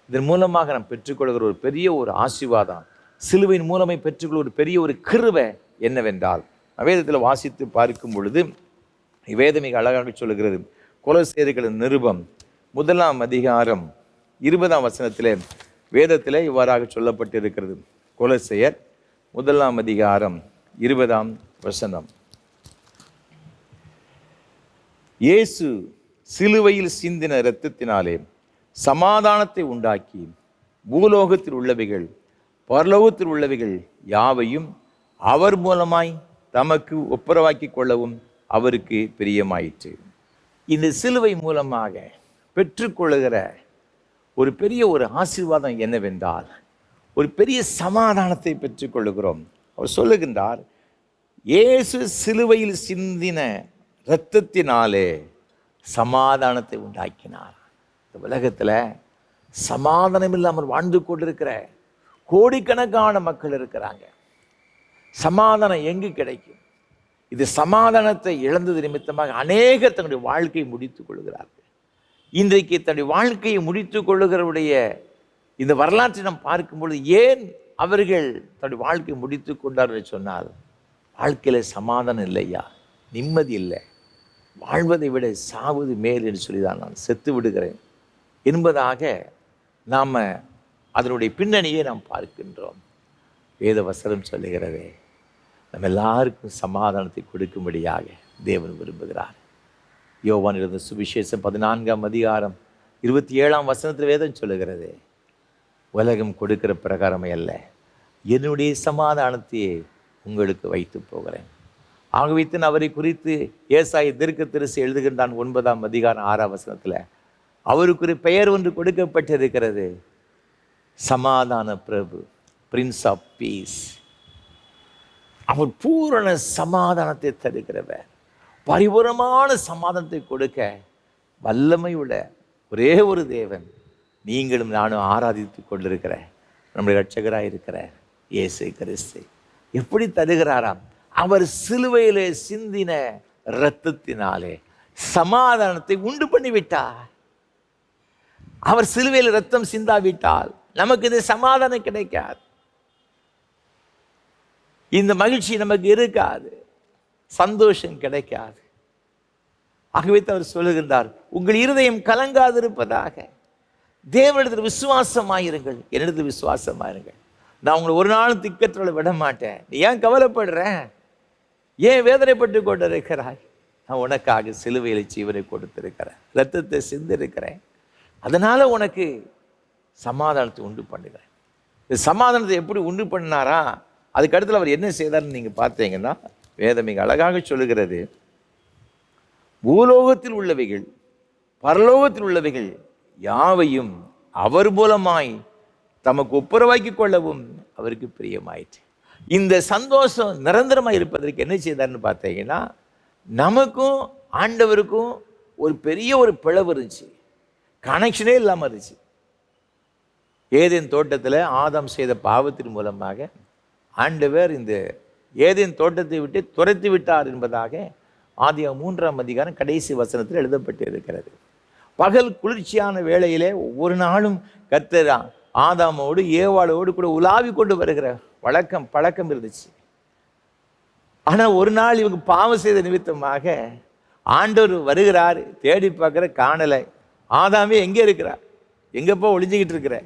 இதன் மூலமாக நாம் பெற்றுக்கொள்கிற ஒரு பெரிய ஒரு ஆசீர்வாதம், சிலுவையின் மூலமை பெற்றுக்கொள்ள ஒரு பெரிய ஒரு கிருபை என்னவென்றால், வேதத்தில் வாசித்து பார்க்கும் பொழுது வேதம் மிக அழகாக சொல்லுகிறது. கொலோசியர்களின் நிருபம் 1 அதிகாரம் 20 வேதத்தில் இவ்வாறாக சொல்லப்பட்டிருக்கிறது. கொலோசியர் 1 அதிகாரம் 20 இயேசு சிலுவையில் சிந்தின இரத்தத்தினாலே சமாதானத்தை உண்டாக்கி பூலோகத்தில் உள்ளவைகள் பரலோகத்தில் உள்ளவைகள் யாவையும் அவர் மூலமாய் தமக்கு ஒப்புரவாக்கி கொள்ளவும் அவருக்கு பிரியமாயிற்று. இந்த சிலுவை மூலமாக பெற்றுக்கொள்ளுகிற ஒரு பெரிய ஒரு ஆசீர்வாதம் என்னவென்றால், ஒரு பெரிய சமாதானத்தை பெற்றுக்கொள்ளுகிறோம். அவர் சொல்லுகின்றார், இயேசு சிலுவையில் சிந்தின இரத்தத்தினாலே சமாதானத்தை உண்டாக்கினார். இந்த உலகத்தில் சமாதானம் இல்லாமல் வாழ்ந்து கொண்டிருக்கிற கோடிக்கணக்கான மக்கள் இருக்கிறாங்க. சமாதானம் எங்கு கிடைக்கும்? இது சமாதானத்தை இழந்தது நிமித்தமாக அநேகர் தன்னுடைய வாழ்க்கையை முடித்துக் கொள்கிறார்கள். இன்றைக்கு தன்னுடைய வாழ்க்கையை முடித்துக் கொள்ளுகிறவருடைய இந்த வரலாற்றை நாம் பார்க்கும் பொழுது, ஏன் அவர்கள் தன்னுடைய வாழ்க்கையை முடித்து கொண்டார்கள் சொன்னால், வாழ்க்கையில் சமாதானம் இல்லையா, நிம்மதி இல்லை, வாழ்வதை விட சாவது மேல் என்று சொல்லி தான் நான் செத்து விடுகிறேன் என்பதாக நாம் அதனுடைய பின்னணியை நாம் பார்க்கின்றோம். வேத வசனம் சொல்லுகிறதே, நம்ம எல்லாருக்கும் சமாதானத்தை கொடுக்கும்படியாக தேவன் விரும்புகிறார். யோவான் எழுதின சுவிசேஷம் 14 அதிகாரம் 27 வேதம் சொல்லுகிறது, உலகம் கொடுக்கிற பிரகாரமே அல்ல, என்னுடைய சமாதானத்தையே உங்களுக்கு வைத்து போகிறேன். ஆகவே அவரை குறித்து ஏசாயா தீர்க்கதரிசி எழுதுகின்றான் 9 அதிகாரம் 6 அவருக்கு ஒரு பெயர் ஒன்று கொடுக்கப்பட்டிருக்கிறது, சமாதான பிரபு, பிரின்ஸ் ஆஃப் பீஸ். அவர் பூரண சமாதானத்தை தருகிறவர், பரிபூரணமான சமாதானத்தை கொடுக்க வல்லமையுள்ள ஒரே ஒரு தேவன், நீங்களும் நானும் ஆராதித்து கொண்டிருக்கிற நம்முடைய இரட்சகராக இருக்கிற இயேசு கிறிஸ்து எப்படி தருகிறாராம்? அவர் சிலுவையிலே சிந்தின இரத்தத்தினாலே சமாதானத்தை உண்டு பண்ணிவிட்டார். அவர் சிலுவையில் இரத்தம் சிந்தாவிட்டால் நமக்கு இது சமாதானம் கிடைக்காது, இந்த மகிழ்ச்சி நமக்கு இருக்காது, சந்தோஷம் கிடைக்காது. ஆகவே அவர் சொல்லுகின்றார், உங்கள் இருதயம் கலங்காதிருப்பதாக தேவனிடத்தில் விசுவாசமாயிருங்கள், என்னிடத்தில் விசுவாசமாயிருங்கள். நான் உங்களை ஒரு நாளும் திக்கற்றோட விட மாட்டேன். நீ ஏன் கவலைப்படுற, ஏன் வேதனைப்பட்டு கொண்டு இருக்கிறாய்? நான் உனக்காக சிலுவையில் ஜீவனை கொடுத்திருக்கிறேன், இரத்தத்தை சிந்திருக்கிறேன், அதனால உனக்கு சமாதானத்தை உண்டு பண்ணுகிறேன். இந்த சமாதானத்தை எப்படி உண்டு பண்ணினாரா, அதுக்கு அடுத்து அவர் என்ன செய்தார்னு நீங்கள் பார்த்தீங்கன்னா, வேதம் மிக அழகாக சொல்லுகிறது, பூலோகத்தில் உள்ளவைகள் பரலோகத்தில் உள்ளவைகள் யாவையும் அவர் மூலமாய் தமக்கு ஒப்புரவாக்கி கொள்ளவும் அவருக்கு பிரியமாயிற்று. இந்த சந்தோஷம் நிரந்தரமாக இருப்பதற்கு என்ன செய்தார்னு பார்த்தீங்கன்னா, நமக்கும் ஆண்டவருக்கும் ஒரு பெரிய ஒரு பிளவு இருந்துச்சு, கனெக்ஷனே இல்லாமல் இருந்துச்சு. ஏதேன் தோட்டத்தில் ஆதாம் செய்த பாவத்தின் மூலமாக ஆண்டவர் இந்த ஏதேன் தோட்டத்தை விட்டு துரத்தி விட்டார் என்பதாக ஆதியாகமம் 3 அதிகாரம் கடைசி வசனத்தில் எழுதப்பட்டு இருக்கிறது. பகல் குளிர்ச்சியான வேளையிலே ஒவ்வொரு நாளும் கர்த்தர் ஆதாமோடு ஏவாளோடு கூட உலாவி கொண்டு வருகிற பழக்கம் இருந்துச்சு. ஆனால் ஒரு நாள் இவங்க பாவம் செய்த நிமித்தமாக ஆண்டவர் வருகிறார், தேடி பார்க்குற காணலை. ஆதாமே எங்கே இருக்கிறார், எங்கப்போ ஒளிஞ்சிக்கிட்டு இருக்கிற?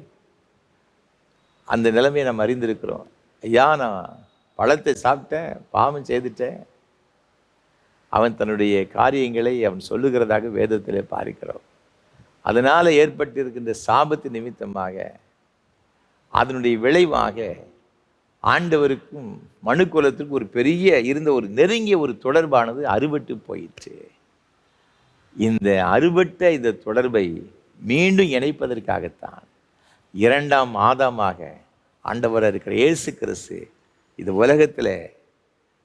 அந்த நிலைமையை நம்ம அறிந்திருக்கிறோம். ஐயா, நான் பழத்தை சாப்பிட்டேன், பாவம் செய்துட்டேன். அவன் தன்னுடைய காரியங்களை அவன் சொல்லுகிறதாக வேதத்திலே பார்க்கிறோம். அதனால் ஏற்பட்டிருக்கின்ற சாபத்து நிமித்தமாக அதனுடைய விளைவாக ஆண்டவருக்கும் மனுக்குலத்திற்கும் ஒரு பெரிய இருந்த ஒரு நெருங்கிய ஒரு தொடர்பானது அறுபட்டு போயிற்று. இந்த அறுபட்ட இந்த தொடர்பை மீண்டும் இணைப்பதற்காகத்தான் இரண்டாம் ஆதாமாக ஆண்டவராக இருக்கிற இயேசு கிறிஸ்து இந்த உலகத்தில்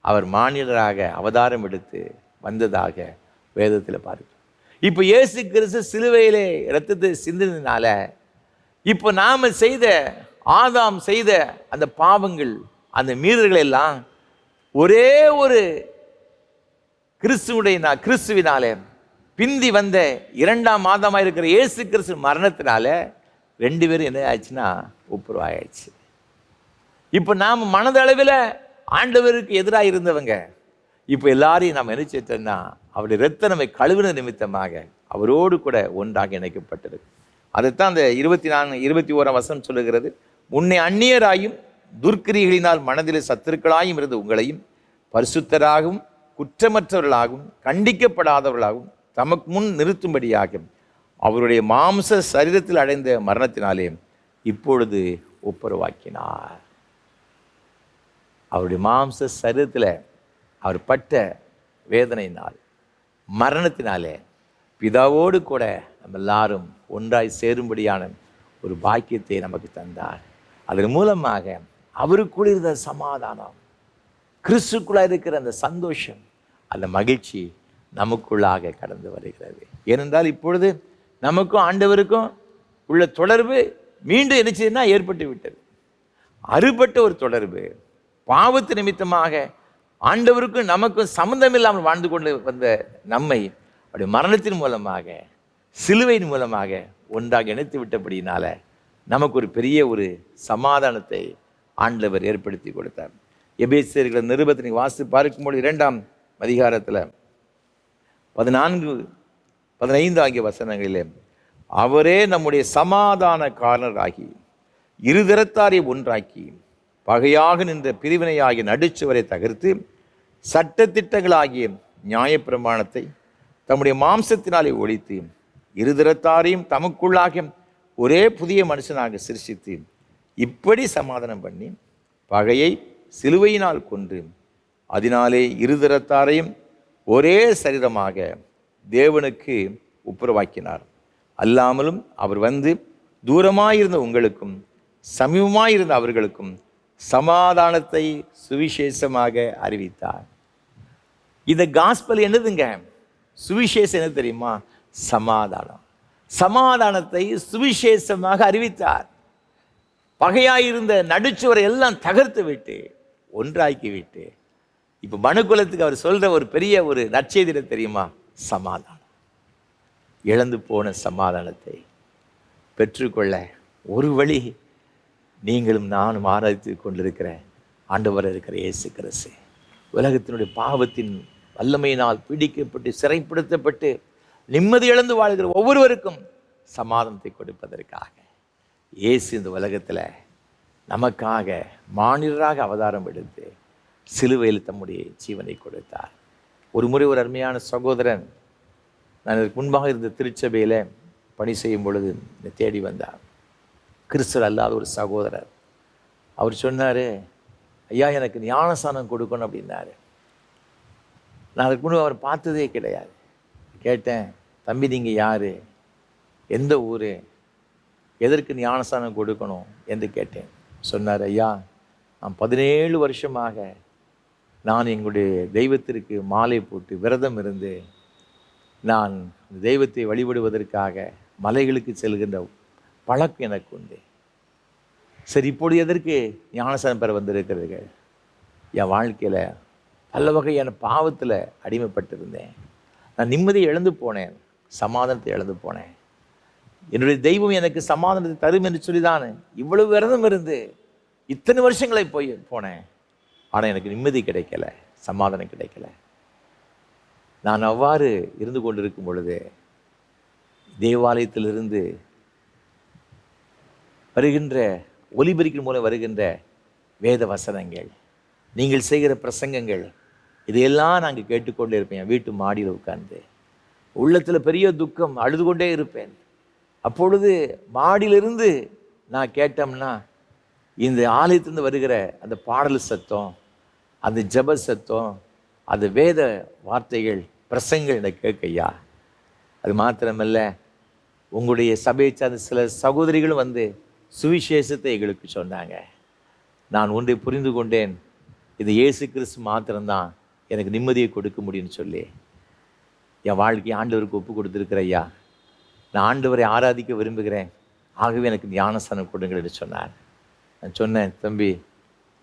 அவர் மானிடராக அவதாரம் எடுத்து வந்ததாக வேதத்தில் பார்க்கிறோம். இப்போ இயேசு கிறிஸ்து சிலுவையிலே இரத்தத்தை சிந்தினதுனால இப்போ நாம் செய்த ஆதாம் செய்த அந்த பாவங்கள், அந்த மீறல்கள் எல்லாம் ஒரே ஒரு கிறிஸ்துவினாலே பிந்தி வந்த இரண்டாம் ஆதாமாக இருக்கிற இயேசு கிறிஸ்து மரணத்தினால ரெண்டு பேரும் என்ன ஆச்சுன்னா ஒப்புரவாயிடுச்சு. இப்போ நாம் மனதளவில் ஆண்டவருக்கு எதிராக இருந்தவங்க இப்போ எல்லாரையும் நாம் என்ன செய்தோம்னா அவருடைய இரத்த நம்மை கழுவின நிமித்தமாக அவரோடு கூட ஒன்றாக இணைக்கப்பட்டிருக்கு. அதைத்தான் அந்த 21ஆம் வசனம் சொல்லுகிறது. முன்னே அந்நியராயும் துர்க்கிரிகளினால் மனதில் சத்துருக்களாயும் இருந்த உங்களையும் பரிசுத்தராகவும் குற்றமற்றவர்களாகவும் கண்டிக்கப்படாதவர்களாகவும் தமக்கு முன் நிறுத்தும்படியாக அவருடைய மாம்ச சரீரத்தில் அடைந்த மரணத்தினாலே இப்பொழுது ஒப்புரவாக்கினார். அவருடைய மாம்ச சரீரத்தில் அவர் பட்ட வேதனையினால் மரணத்தினாலே பிதாவோடு கூட நம்ம எல்லாரும் ஒன்றாய் சேரும்படியான ஒரு பாக்கியத்தை நமக்கு தந்தார். அதன் மூலமாக அவருக்குள் இருந்த சமாதானம், கிறிஸ்துக்குள்ளாக இருக்கிற அந்த சந்தோஷம், அந்த மகிழ்ச்சி நமக்குள்ளாக கடந்து வருகிறது. ஏனென்றால் இப்பொழுது நமக்கும் ஆண்டவருக்கும் உள்ள தொடர்பு மீண்டும் என்னச்சுன்னா ஏற்பட்டு விட்டது. அறுபட்ட ஒரு தொடர்பு பாவத்து நிமித்தமாக ஆண்டவருக்கும் நமக்கும் சம்மந்தம் இல்லாமல் வாழ்ந்து கொண்டு வந்த நம்மை அப்படி மரணத்தின் மூலமாக சிலுவையின் மூலமாக ஒன்றாக இணைத்து விட்டபடியினால நமக்கு ஒரு பெரிய ஒரு சமாதானத்தை ஆண்டவர் ஏற்படுத்தி கொடுத்தார். எபேசியர்கள் நிருபத்தினை வாசித்து பார்க்கும்போது 2ஆம் அதிகாரத்தில் 14-15 ஆகிய வசனங்களிலே அவரே நம்முடைய சமாதான காரணராகி இருதரத்தாரை ஒன்றாக்கி பகையாக நின்ற பிரிவினையாகிய நடுச்சுவரை தகர்த்து சட்டத்திட்டங்களாகிய நியாயப்பிரமாணத்தை தம்முடைய மாம்சத்தினாலே ஒழித்து இருதரத்தாரையும் தமக்குள்ளாக ஒரே புதிய மனுஷனாக சிருஷ்டித்து இப்படி சமாதானம் பண்ணி பகையை சிலுவையினால் கொன்று அதனாலே இருதரத்தாரையும் ஒரே சரீரமாக தேவனுக்கு ஒப்புரவாக்கினார். அல்லாமலும் அவர் வந்து தூரமாயிருந்த உங்களுக்கும் சமீபமாயிருந்த அவர்களுக்கும் சமாதானத்தை சுவிசேஷமாக அறிவித்தார். இந்த காஸ்பல் என்னதுங்க? சுவிசேஷம் என்ன தெரியுமா? சமாதானம். சமாதானத்தை சுவிசேஷமாக அறிவித்தார். பகையாயிருந்த நடுச்சுவரை எல்லாம் தகர்த்து விட்டு ஒன்றாக்கி விட்டு இப்போ மனுக்குலத்துக்கு அவர் சொல்ற ஒரு பெரிய ஒரு நற்செய்தி தெரியுமா? சமாதானம். இழந்து போன சமாதானத்தை பெற்றுக்கொள்ள ஒரு வழி நீங்களும் நானும் ஆராய்த்து கொண்டிருக்கிற ஆண்டவர் இருக்கிற இயேசு கிறிஸ்து உலகத்தினுடைய பாவத்தின் வல்லமையினால் பிடிக்கப்பட்டு சிறைப்படுத்தப்பட்டு நிம்மதி இழந்து வாழ்கிற ஒவ்வொருவருக்கும் சமாதானத்தை கொடுப்பதற்காக இயேசு இந்த உலகத்தில் நமக்காக மானிடராக அவதாரம் எடுத்து சிலுவையில் தம்முடைய ஜீவனை கொடுத்தார். ஒரு முறை ஒரு அருமையான சகோதரன், நான் இதற்கு முன்பாக இருந்த திருச்சபையில் பணி செய்யும் பொழுது தேடி வந்தார். கிறிஸ்தவர் அல்லாத ஒரு சகோதரர். அவர் சொன்னார், ஐயா எனக்கு ஞானஸ்தானம் கொடுக்கணும் அப்படின்னாரு. நான் அதுக்கு முன்னாடி அவர் பார்த்ததே கிடையாது. கேட்டேன், தம்பி நீங்கள் யார், எந்த ஊர், எதற்கு ஞானஸ்தானம் கொடுக்கணும் என்று கேட்டேன். சொன்னார், ஐயா நான் 17 வருஷமாக நான் எங்களுடைய தெய்வத்திற்கு மாலை போட்டு விரதம் இருந்து நான் தெய்வத்தை வழிபடுவதற்காக மலைகளுக்கு செல்கின்ற பழக்கம் எனக்கு உண்டு. சரி, இப்பொழுது எதற்கு ஞானஸ்தானம் பெற வந்திருக்கிறீர்கள்? என் வாழ்க்கையில் பல வகையான பாவத்தில் அடிமைப்பட்டிருந்தேன். நான் நிம்மதியை இழந்து போனேன், சமாதானத்தை இழந்து போனேன். என்னுடைய தெய்வம் எனக்கு சமாதானத்தை தரும் என்று சொல்லிதானே இவ்வளவு விரதம் இருந்து இத்தனை வருஷங்களை போனேன். ஆனால் எனக்கு நிம்மதி கிடைக்கல, சமாதானம் கிடைக்கல. நான் அவ்வாறு இருந்து கொண்டிருக்கும் பொழுது தேவாலயத்திலிருந்து வருகின்ற ஒலிபெருக்கின் மூலம் வருகின்ற வேத வசனங்கள், நீங்கள் செய்கிற பிரசங்கங்கள், இதையெல்லாம் நாங்கள் கேட்டுக்கொண்டே இருப்பேன். என் வீட்டு மாடியில் உட்கார்ந்து உள்ளத்தில் பெரிய துக்கம், அழுது கொண்டே இருப்பேன். அப்பொழுது மாடியிலிருந்து நான் கேட்டோம்னா இந்த ஆலயத்திலிருந்து வருகிற அந்த பாடல் சத்தம், அந்த ஜப சத்தம், அந்த வேத வார்த்தைகள், பிரசங்கள் எனக்கு கேட்கையா. அது மாத்திரமல்ல, உங்களுடைய சபையை சார்ந்த சில சகோதரிகளும் வந்து சுவிசேஷத்தை எங்களுக்கு சொன்னாங்க. நான் ஒன்றை புரிந்து கொண்டேன், இது இயேசு கிறிஸ்து மாத்திரம்தான் எனக்கு நிம்மதியை கொடுக்க முடியும்னு சொல்லி என் வாழ்க்கையை ஆண்டவருக்கு ஒப்பு கொடுத்துருக்கிற ஐயா. நான் ஆண்டவரை ஆராதிக்க விரும்புகிறேன், ஆகவே எனக்கு ஞானஸ்தானம் கொடுங்கள் என்று சொன்னார். நான் சொன்னேன், தம்பி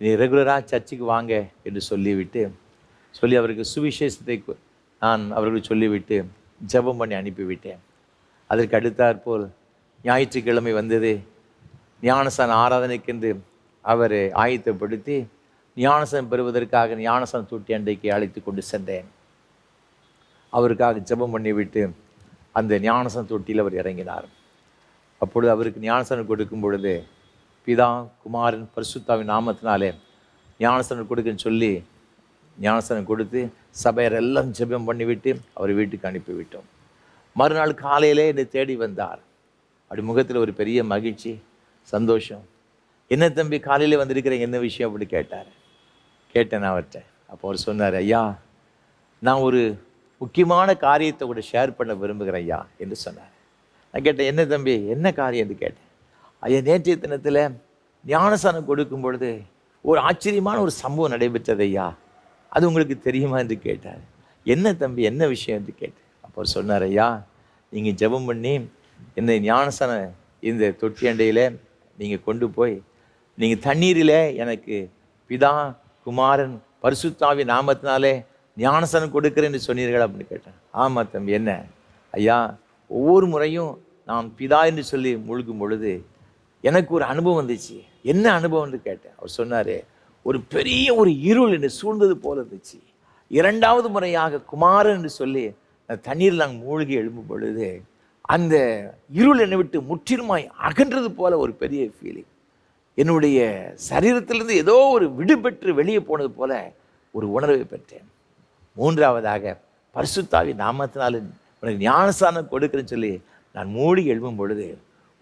நீ ரெகுலராக சர்ச்சுக்கு வாங்க என்று சொல்லி அவருக்கு சுவிசேஷத்தை நான் அவர்களுக்கு சொல்லிவிட்டு ஜெபம் பண்ணி அனுப்பிவிட்டேன். அதற்கு அடுத்தாற்போல் ஞாயிற்றுக்கிழமை வந்தது. ஞானஸ்தான ஆராதனைக்கென்று அவரை ஆயத்தப்படுத்தி ஞானஸ்தானம் பெறுவதற்காக ஞானஸ்தான தொட்டி அண்டைக்கு அழைத்து கொண்டு சென்றேன். அவருக்காக ஜெபம் பண்ணிவிட்டு அந்த ஞானஸ்தான தொட்டியில் அவர் இறங்கினார். அப்பொழுது அவருக்கு ஞானஸ்தானம் கொடுக்கும் பொழுது பிதா, குமாரன், பரிசுத்தாவின் நாமத்தினாலே ஞானஸ்தானம் கொடுக்குன்னு சொல்லி ஞானஸ்தானம் கொடுத்து சபையர் எல்லாம் ஜெபம் பண்ணிவிட்டு அவர் வீட்டுக்கு அனுப்பிவிட்டோம். மறுநாள் காலையிலே என்னை தேடி வந்தார். அப்படி முகத்தில் ஒரு பெரிய மகிழ்ச்சி, சந்தோஷம். என்ன தம்பி காலையில் வந்திருக்கிறேன், என்ன விஷயம் அப்படி கேட்டேன் அவர்கிட்ட. அப்போ அவர் சொன்னார், ஐயா நான் ஒரு முக்கியமான காரியத்தை கூட ஷேர் பண்ண விரும்புகிறேன் ஐயா என்று சொன்னார். நான் கேட்டேன், என்ன தம்பி, என்ன காரியம் என்று கேட்டேன். ஐயா நேற்றைய தினத்தில் ஞானஸ்தானம் கொடுக்கும் பொழுது ஒரு ஆச்சரியமான ஒரு சம்பவம் நடைபெற்றது ஐயா, அது உங்களுக்கு தெரியுமா என்று கேட்டார். என்ன தம்பி, என்ன விஷயம் என்று கேட்டேன். அப்போ அவர் சொன்னார், ஐயா நீங்கள் ஜெபம் பண்ணி என்னை ஞானஸ்தானம் இந்த தொட்டி அண்டையில் நீங்கள் கொண்டு போய் நீங்கள் தண்ணீரில் எனக்கு பிதா, குமாரன், பரிசுத்தாவி நாமத்தினாலே ஞானஸ்தானம் கொடுக்குறேன்னு சொன்னீர்கள் அப்படின்னு கேட்டேன். ஆமாம் தம்பி. என்ன ஐயா, ஒவ்வொரு முறையும் நான் பிதா என்று சொல்லி முழுகும் பொழுது எனக்கு ஒரு அனுபவம் வந்துச்சு. என்ன அனுபவம்னு கேட்டேன். அவர் சொன்னார், ஒரு பெரிய ஒரு இருள் என்று சூழ்ந்தது போல இருந்துச்சு. இரண்டாவது முறையாக குமாரன் என்று சொல்லி தண்ணீரில் நாங்கள் மூழ்கி எழும்பும் பொழுது அந்த இருள் என்னை விட்டு முற்றிலுமாய் அகன்றது போல ஒரு பெரிய ஃபீலிங். என்னுடைய சரீரத்திலிருந்து ஏதோ ஒரு விடுபெற்று வெளியே போனது போல ஒரு உணர்வை பெற்றேன். மூன்றாவதாக பரிசுத்தாவி நாமத்தினால உனக்கு ஞானஸ்தானம் கொடுக்குறேன்னு சொல்லி நான் மூடி எழும்பும் பொழுது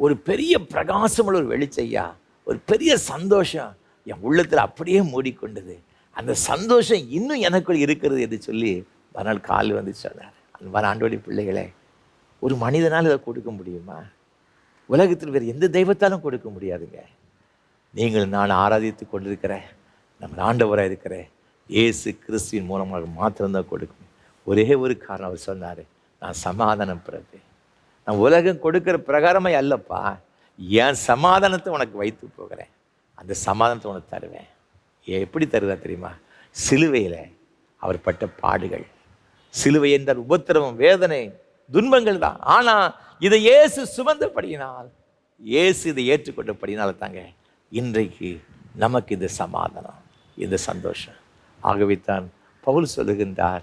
ஒரு பெரிய பிரகாசமுள்ள ஒரு வெளிச்சையா, ஒரு பெரிய சந்தோஷம் என் உள்ளத்தில் அப்படியே மூடிக்கொண்டது. அந்த சந்தோஷம் இன்னும் எனக்குள் இருக்கிறது என்று சொல்லி மறுநாள் கால் வந்து சொன்னார். அன்பான ஆண்டவருடைய பிள்ளைகளே, ஒரு மனிதனால் இதை கொடுக்க முடியுமா? உலகத்தில் வேறு எந்த தெய்வத்தாலும் கொடுக்க முடியாதுங்க. நீங்கள் நான் ஆராதித்து கொண்டிருக்கிற நம்ம ஆண்டவராக இருக்கிற இயேசு கிறிஸ்துவின் மூலமாக மாத்திரம்தான் கொடுக்கும். ஒரே ஒரு காரணம், அவர் சொன்னார், நான் சமாதானம் பிறகு நான் உலகம் கொடுக்குற பிரகாரமே அல்லப்பா, என் சமாதானத்தை உனக்கு வைத்து போகிறேன், அந்த சமாதானத்தை உனக்கு தருவேன். எப்படி தருவா தெரியுமா? சிலுவையில் அவர் பட்ட பாடுகள், சிலுவை என்றால் உபத்திரவம், வேதனை, துன்பங்கள் தான். ஆனால் இதை இயேசு சுமந்தபடியினால், இயேசு இதை ஏற்றுக்கொண்டபடினால தாங்க இன்றைக்கு நமக்கு இந்த சமாதானம், இந்த சந்தோஷம். ஆகவே தான் பவுல் சொல்லுகின்றார்,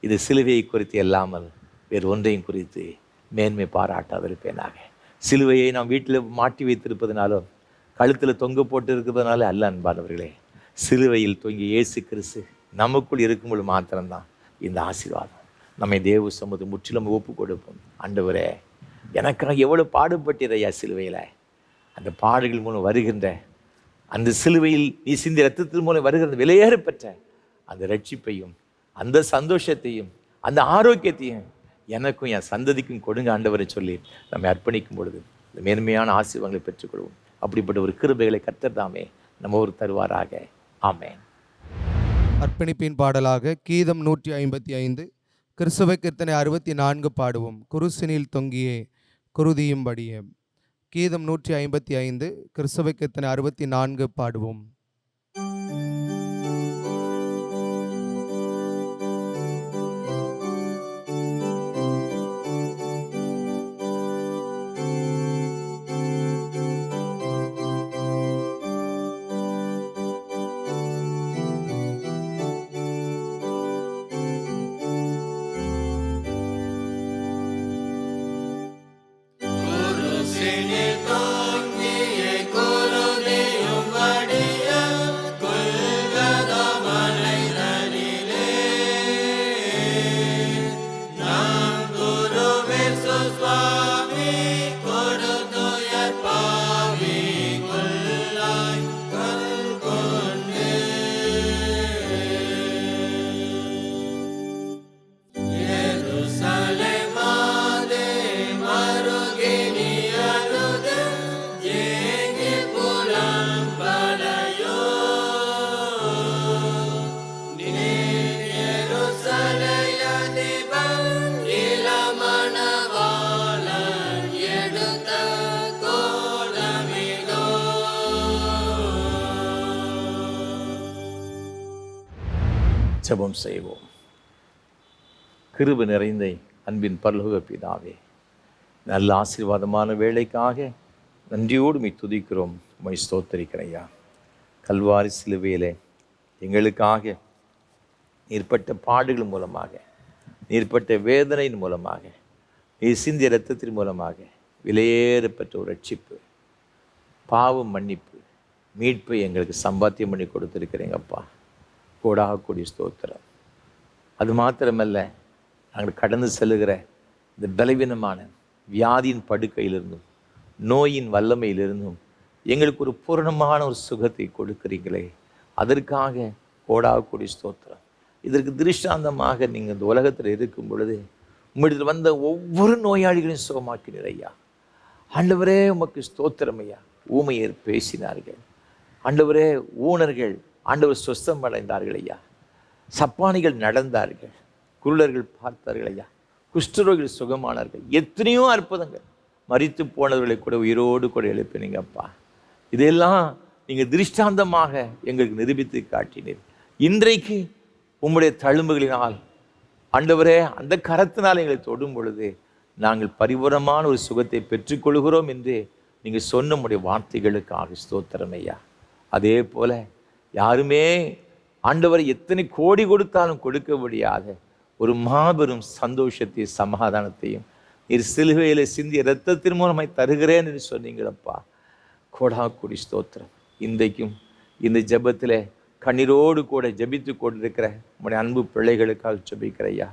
இது சிலுவையை குறித்து இல்லாமல் வேறு ஒன்றையும் குறித்து மேன்மை பாராட்டாதிருப்பேனாக. சிலுவையை நாம் வீட்டில் மாட்டி வைத்திருப்பதனாலும் கழுத்தில் தொங்க போட்டு இருக்கிறதுனால அல்ல அன்பானவர்களே, சிலுவையில் தொங்கி இயேசு கிறிஸ்து நமக்குள் இருக்கும்போது மாத்திரம்தான் இந்த ஆசீர்வாதம். நம்மை தேவ சமூகத்தை முற்றிலும் ஒப்பு கொடுப்போம். ஆண்டவரே, எனக்காக எவ்வளோ பாடுபட்டீரையா சிலுவையில், அந்த பாடுகள் மூலம் வருகின்ற அந்த சிலுவையில் நீ சிந்தி ரத்தத்தின் மூலம் வருகிற விலையேற பெற்ற அந்த ரட்சிப்பையும் அந்த சந்தோஷத்தையும் அந்த ஆரோக்கியத்தையும் எனக்கும் என் சந்ததிக்கும் கொடுங்க ஆண்டவரை சொல்லி நம்மை அர்ப்பணிக்கும் பொழுது இந்த மேன்மையான ஆசீர்வாதங்களை பெற்றுக்கொள்வோம். அப்படிப்பட்ட ஒரு கிருபைகளை கர்த்தர் தாமே நம்ம ஒரு தருவாராக. ஆமென். அர்ப்பணிப்பின் பாடலாக கீதம் 155, கிறிஸ்துவ கீர்த்தனை 64 பாடுவோம். குருசினில் தொங்கியே குருதியும் படியே. கீதம் 155, கிறிஸ்துவ கீர்த்தனை 64 பாடுவோம். ஜெபம் செய்வோம். கிருபை நிறைந்த அன்பின் பரலோக பிதாவே, நல்ல ஆசீர்வாதமான வேலைக்காக நன்றியோடு உம்மை துதிக்கிறோம், உம்மை ஸ்தோத்தரிக்கிறேன் ஐயா. கல்வாரி சிலுவையிலே எங்களுக்காக நீர்ப்பட்ட பாடுகள் மூலமாக, நீர்ப்பட்ட வேதனையின் மூலமாக, நீர் சிந்திய இரத்தத்தின் மூலமாக விலையேறப்பட்ட ஒரு ரட்சிப்பு, பாவம் மன்னிப்பு, மீட்பை எங்களுக்கு சம்பாத்தியம் பண்ணி கொடுத்துருக்கிறீங்கப்பா. கோடாக கூடிய ஸ்தோத்திரம். அது மாத்திரமல்ல, நாங்கள் கடந்து செல்லுகிற இந்த பலவீனமான வியாதியின் படுக்கையிலிருந்தும் நோயின் வல்லமையிலிருந்தும் எங்களுக்கு ஒரு பூரணமான ஒரு சுகத்தை கொடுக்குறீங்களே, அதற்காக கோடாக கூடிய ஸ்தோத்திரம். இதற்கு திருஷ்டாந்தமாக நீங்கள் இந்த உலகத்தில் இருக்கும் பொழுது உம்மிடத்தில் வந்த ஒவ்வொரு நோயாளிகளையும் சுகமாக்கினீர் ஐயா. ஆண்டவரே உமக்கு ஸ்தோத்திரம் ஐயா. ஊமையர் பேசினார்கள் ஆண்டவரே, ஊனர்கள் ஆண்டவர் சுஸ்தம் அடைந்தார்கள் ஐயா. சப்பானிகள் நடந்தார்கள், குருடர்கள் பார்த்தார்கள் ஐயா, குஷ்டரோகிகள் சுகமானார்கள். எத்தனையோ அற்புதங்கள், மரித்து போனவர்களை கூட உயிரோடு கூட எழுப்பினீங்கப்பா. இதெல்லாம் நீங்கள் திருஷ்டாந்தமாக எங்களுக்கு நிரூபித்து காட்டினீர். இன்றைக்கு உம்முடைய தழும்புகளினால் ஆண்டவரே அந்த கரத்தினால் எங்களை தொடும் பொழுது நாங்கள் பரிபூரணமான ஒரு சுகத்தை பெற்றுக்கொள்கிறோம் என்று நீங்கள் சொன்ன உம்முடைய வார்த்தைகளுக்காக ஸ்தோத்திரம் ஐயா. அதே போல யாருமே ஆண்டவரை எத்தனை கோடி கொடுத்தாலும் கொடுக்க முடியாத ஒரு மாபெரும் சந்தோஷத்தையும் சமாதானத்தையும் நீர் சிலுவையில் சிந்திய இரத்தத்தின் மூலமாய் தருகிறேன் என்று சொன்னீங்களப்பா. கோடா கூடி ஸ்தோத்திரம். இன்றைக்கும் இந்த ஜெபத்தில் கண்ணீரோடு கூட ஜெபித்து கொண்டிருக்கிற உங்களுடைய அன்பு பிள்ளைகளுக்காக ஜெபிக்கிறையா.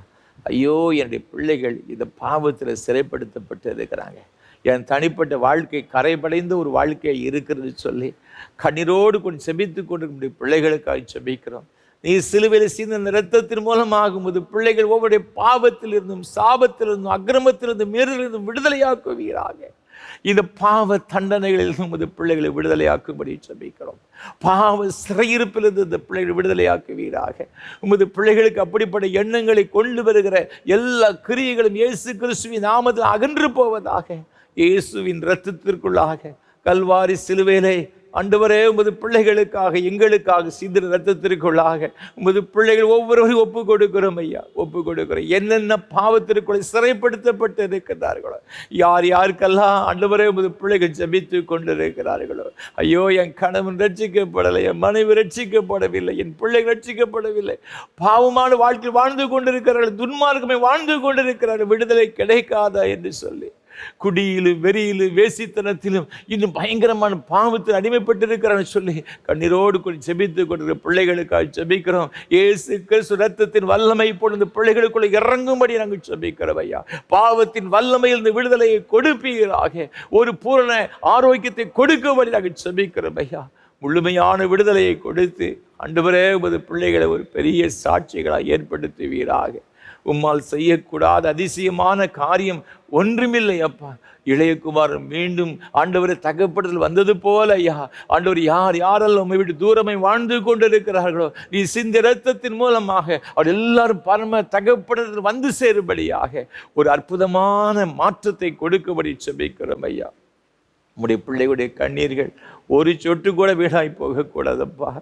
ஐயோ, என்னுடைய பிள்ளைகள் இந்த பாவத்தில் சிறைப்படுத்தப்பட்டு இருக்கிறாங்க, என் தனிப்பட்ட வாழ்க்கை கரைபடைந்த ஒரு வாழ்க்கை இருக்கிறது சொல்லி கண்ணீரோடு கொண்டு செபித்து கொண்டு பிள்ளைகளுக்காக செபிக்கிறோம். நீ சிலுவையில் சிந்தின இரத்தத்தின் மூலமாக உமது பிள்ளைகள் ஒவ்வொரு பாவத்திலிருந்தும் சாபத்திலிருந்தும் அக்கிரமத்திலிருந்தும் மீறலிருந்தும் விடுதலையாக்குவீராக. இந்த பாவ தண்டனைகளிலிருந்து உமது பிள்ளைகளை விடுதலையாக்கும்படி செபிக்கிறோம். பாவ சிறையிருப்பிலிருந்து இந்த பிள்ளைகளை விடுதலையாக்குவீராக. உமது பிள்ளைகளுக்கு அப்படிப்பட்ட எண்ணங்களை கொண்டு வருகிற எல்லா கிரியைகளும் இயேசு கிறிஸ்துவின் நாமத்தில் அகன்று போவதாக. இயேசுவின் இரத்தத்திற்குள்ளாக கல்வாரி சிலுவையிலே ஆண்டவரே உமது பிள்ளைகளுக்காக எங்களுக்காக சிந்தின இரத்தத்திற்குள்ளாக உமது பிள்ளைகள் ஒவ்வொருவரையும் ஒப்பு கொடுக்கிறோம் ஐயா, ஒப்பு கொடுக்கிறோம். என்னென்ன பாவத்திற்குள்ளே சிறைப்படுத்தப்பட்டு இருக்கிறார்களோ, யார் யாருக்கெல்லாம் ஆண்டவரே உமது பிள்ளைகள் ஜெபித்து கொண்டிருக்கிறார்களோ, ஐயோ என் கணவன் ரட்சிக்கப்படலை, என் மனைவி ரட்சிக்கப்படவில்லை, என் பிள்ளைகள் ரட்சிக்கப்படவில்லை, பாவமான வாழ்க்கையில் வாழ்ந்து கொண்டிருக்கிறார்கள், துன்மார்க்கமே வாழ்ந்து கொண்டிருக்கிறார்கள், விடுதலை கிடைக்காதா என்று சொல்லி குடியிலும் வெறியிலும் வேசித்தனத்திலும் இன்னும் பயங்கரமான பாவத்தில் அடிமைப்பட்டிருக்கிறான்னு சொல்லி கண்ணீரோடு கொண்டு செபித்து கொண்டிருக்கிற பிள்ளைகளுக்காக செபிக்கிறோம். இயேசு கிறிஸ்து இரத்தத்தின் வல்லமை பொழுது பிள்ளைகளுக்குள்ள இறங்கும்படி நாங்கள் செபிக்கிறோம் ஐயா. பாவத்தின் வல்லமையில் இந்த விடுதலையை கொடுப்பீராக, ஒரு பூரண ஆரோக்கியத்தை கொடுக்கும்படி நாங்கள் செபிக்கிறோம் ஐயா. முழுமையான விடுதலையை கொடுத்து ஆண்டவரே உமது பிள்ளைகளை ஒரு பெரிய சாட்சிகளாக ஏற்படுத்துவீராக. உம்மால் செய்யக்கூடாத அதிசயமான காரியம் ஒன்றுமில்லை அப்பா. இளையகுமாரன் மீண்டும் ஆண்டவரை தகப்படுதல் வந்தது போல ஐயா, ஆண்டவர் யார் யாரெல்லாம் உம்மை விட்டு தூரமை வாழ்ந்து கொண்டிருக்கிறார்களோ, நீ சிந்த இரத்தத்தின் மூலமாக அவர் எல்லாரும் பரம தகப்படுதல் வந்து சேரும்படியாக ஒரு அற்புதமான மாற்றத்தை கொடுக்கும்படி செபிக்கிறோம் ஐயா. உம்முடைய பிள்ளைகளுடைய கண்ணீர்கள் ஒரு சொட்டு கூட வீணாய் போகக்கூடாதப்பா.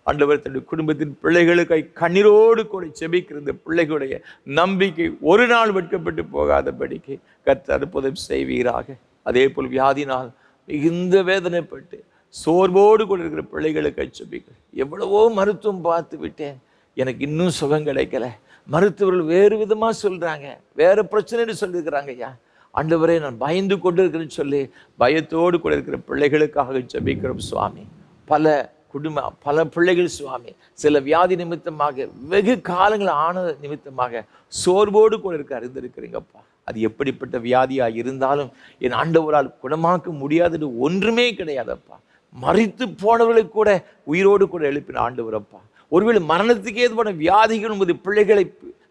ஆண்டவர் தன்னுடைய குடும்பத்தின் பிள்ளைகளுக்காய் கண்ணீரோடு கூட செபிக்கிற இந்த பிள்ளைகளுடைய நம்பிக்கை ஒரு நாள் வெட்கப்பட்டு போகாதபடிக்கு கர்த்தர் அற்புதம் செய்வீராக. அதே போல் வியாதினால் மிகுந்த வேதனைப்பட்டு சோர்வோடு கூட இருக்கிற பிள்ளைகளுக்காய் செபிக்கிறேன். எவ்வளவோ மருத்துவம் பார்த்து விட்டேன், எனக்கு இன்னும் சுகம் கிடைக்கல, மருத்துவர்கள் வேறு விதமாக சொல்கிறாங்க, வேறு பிரச்சனைன்னு சொல்லியிருக்கிறாங்க ஐயா. ஆண்டவரே நான் பயந்து கொண்டு இருக்கிறேன்னு சொல்லி பயத்தோடு கூட இருக்கிற பிள்ளைகளுக்காக ஜெபிக்கிறோம் சுவாமி. பல பிள்ளைகள் சுவாமி சில வியாதி நிமித்தமாக வெகு காலங்கள் ஆன நிமித்தமாக சோர்வோடு கூட இருந்திருக்கிறீங்கப்பா. அது எப்படிப்பட்ட வியாதியாக இருந்தாலும் என் ஆண்டவரால் குணமாக்க முடியாதது ஒன்றுமே கிடையாதப்பா. மரித்து போனவர்களை கூட உயிரோடு கூட எழுப்பின ஆண்டவரப்பா. ஒருவேளை மரணத்துக்கு ஏதுவான வியாதிகள் உமது பிள்ளைகளை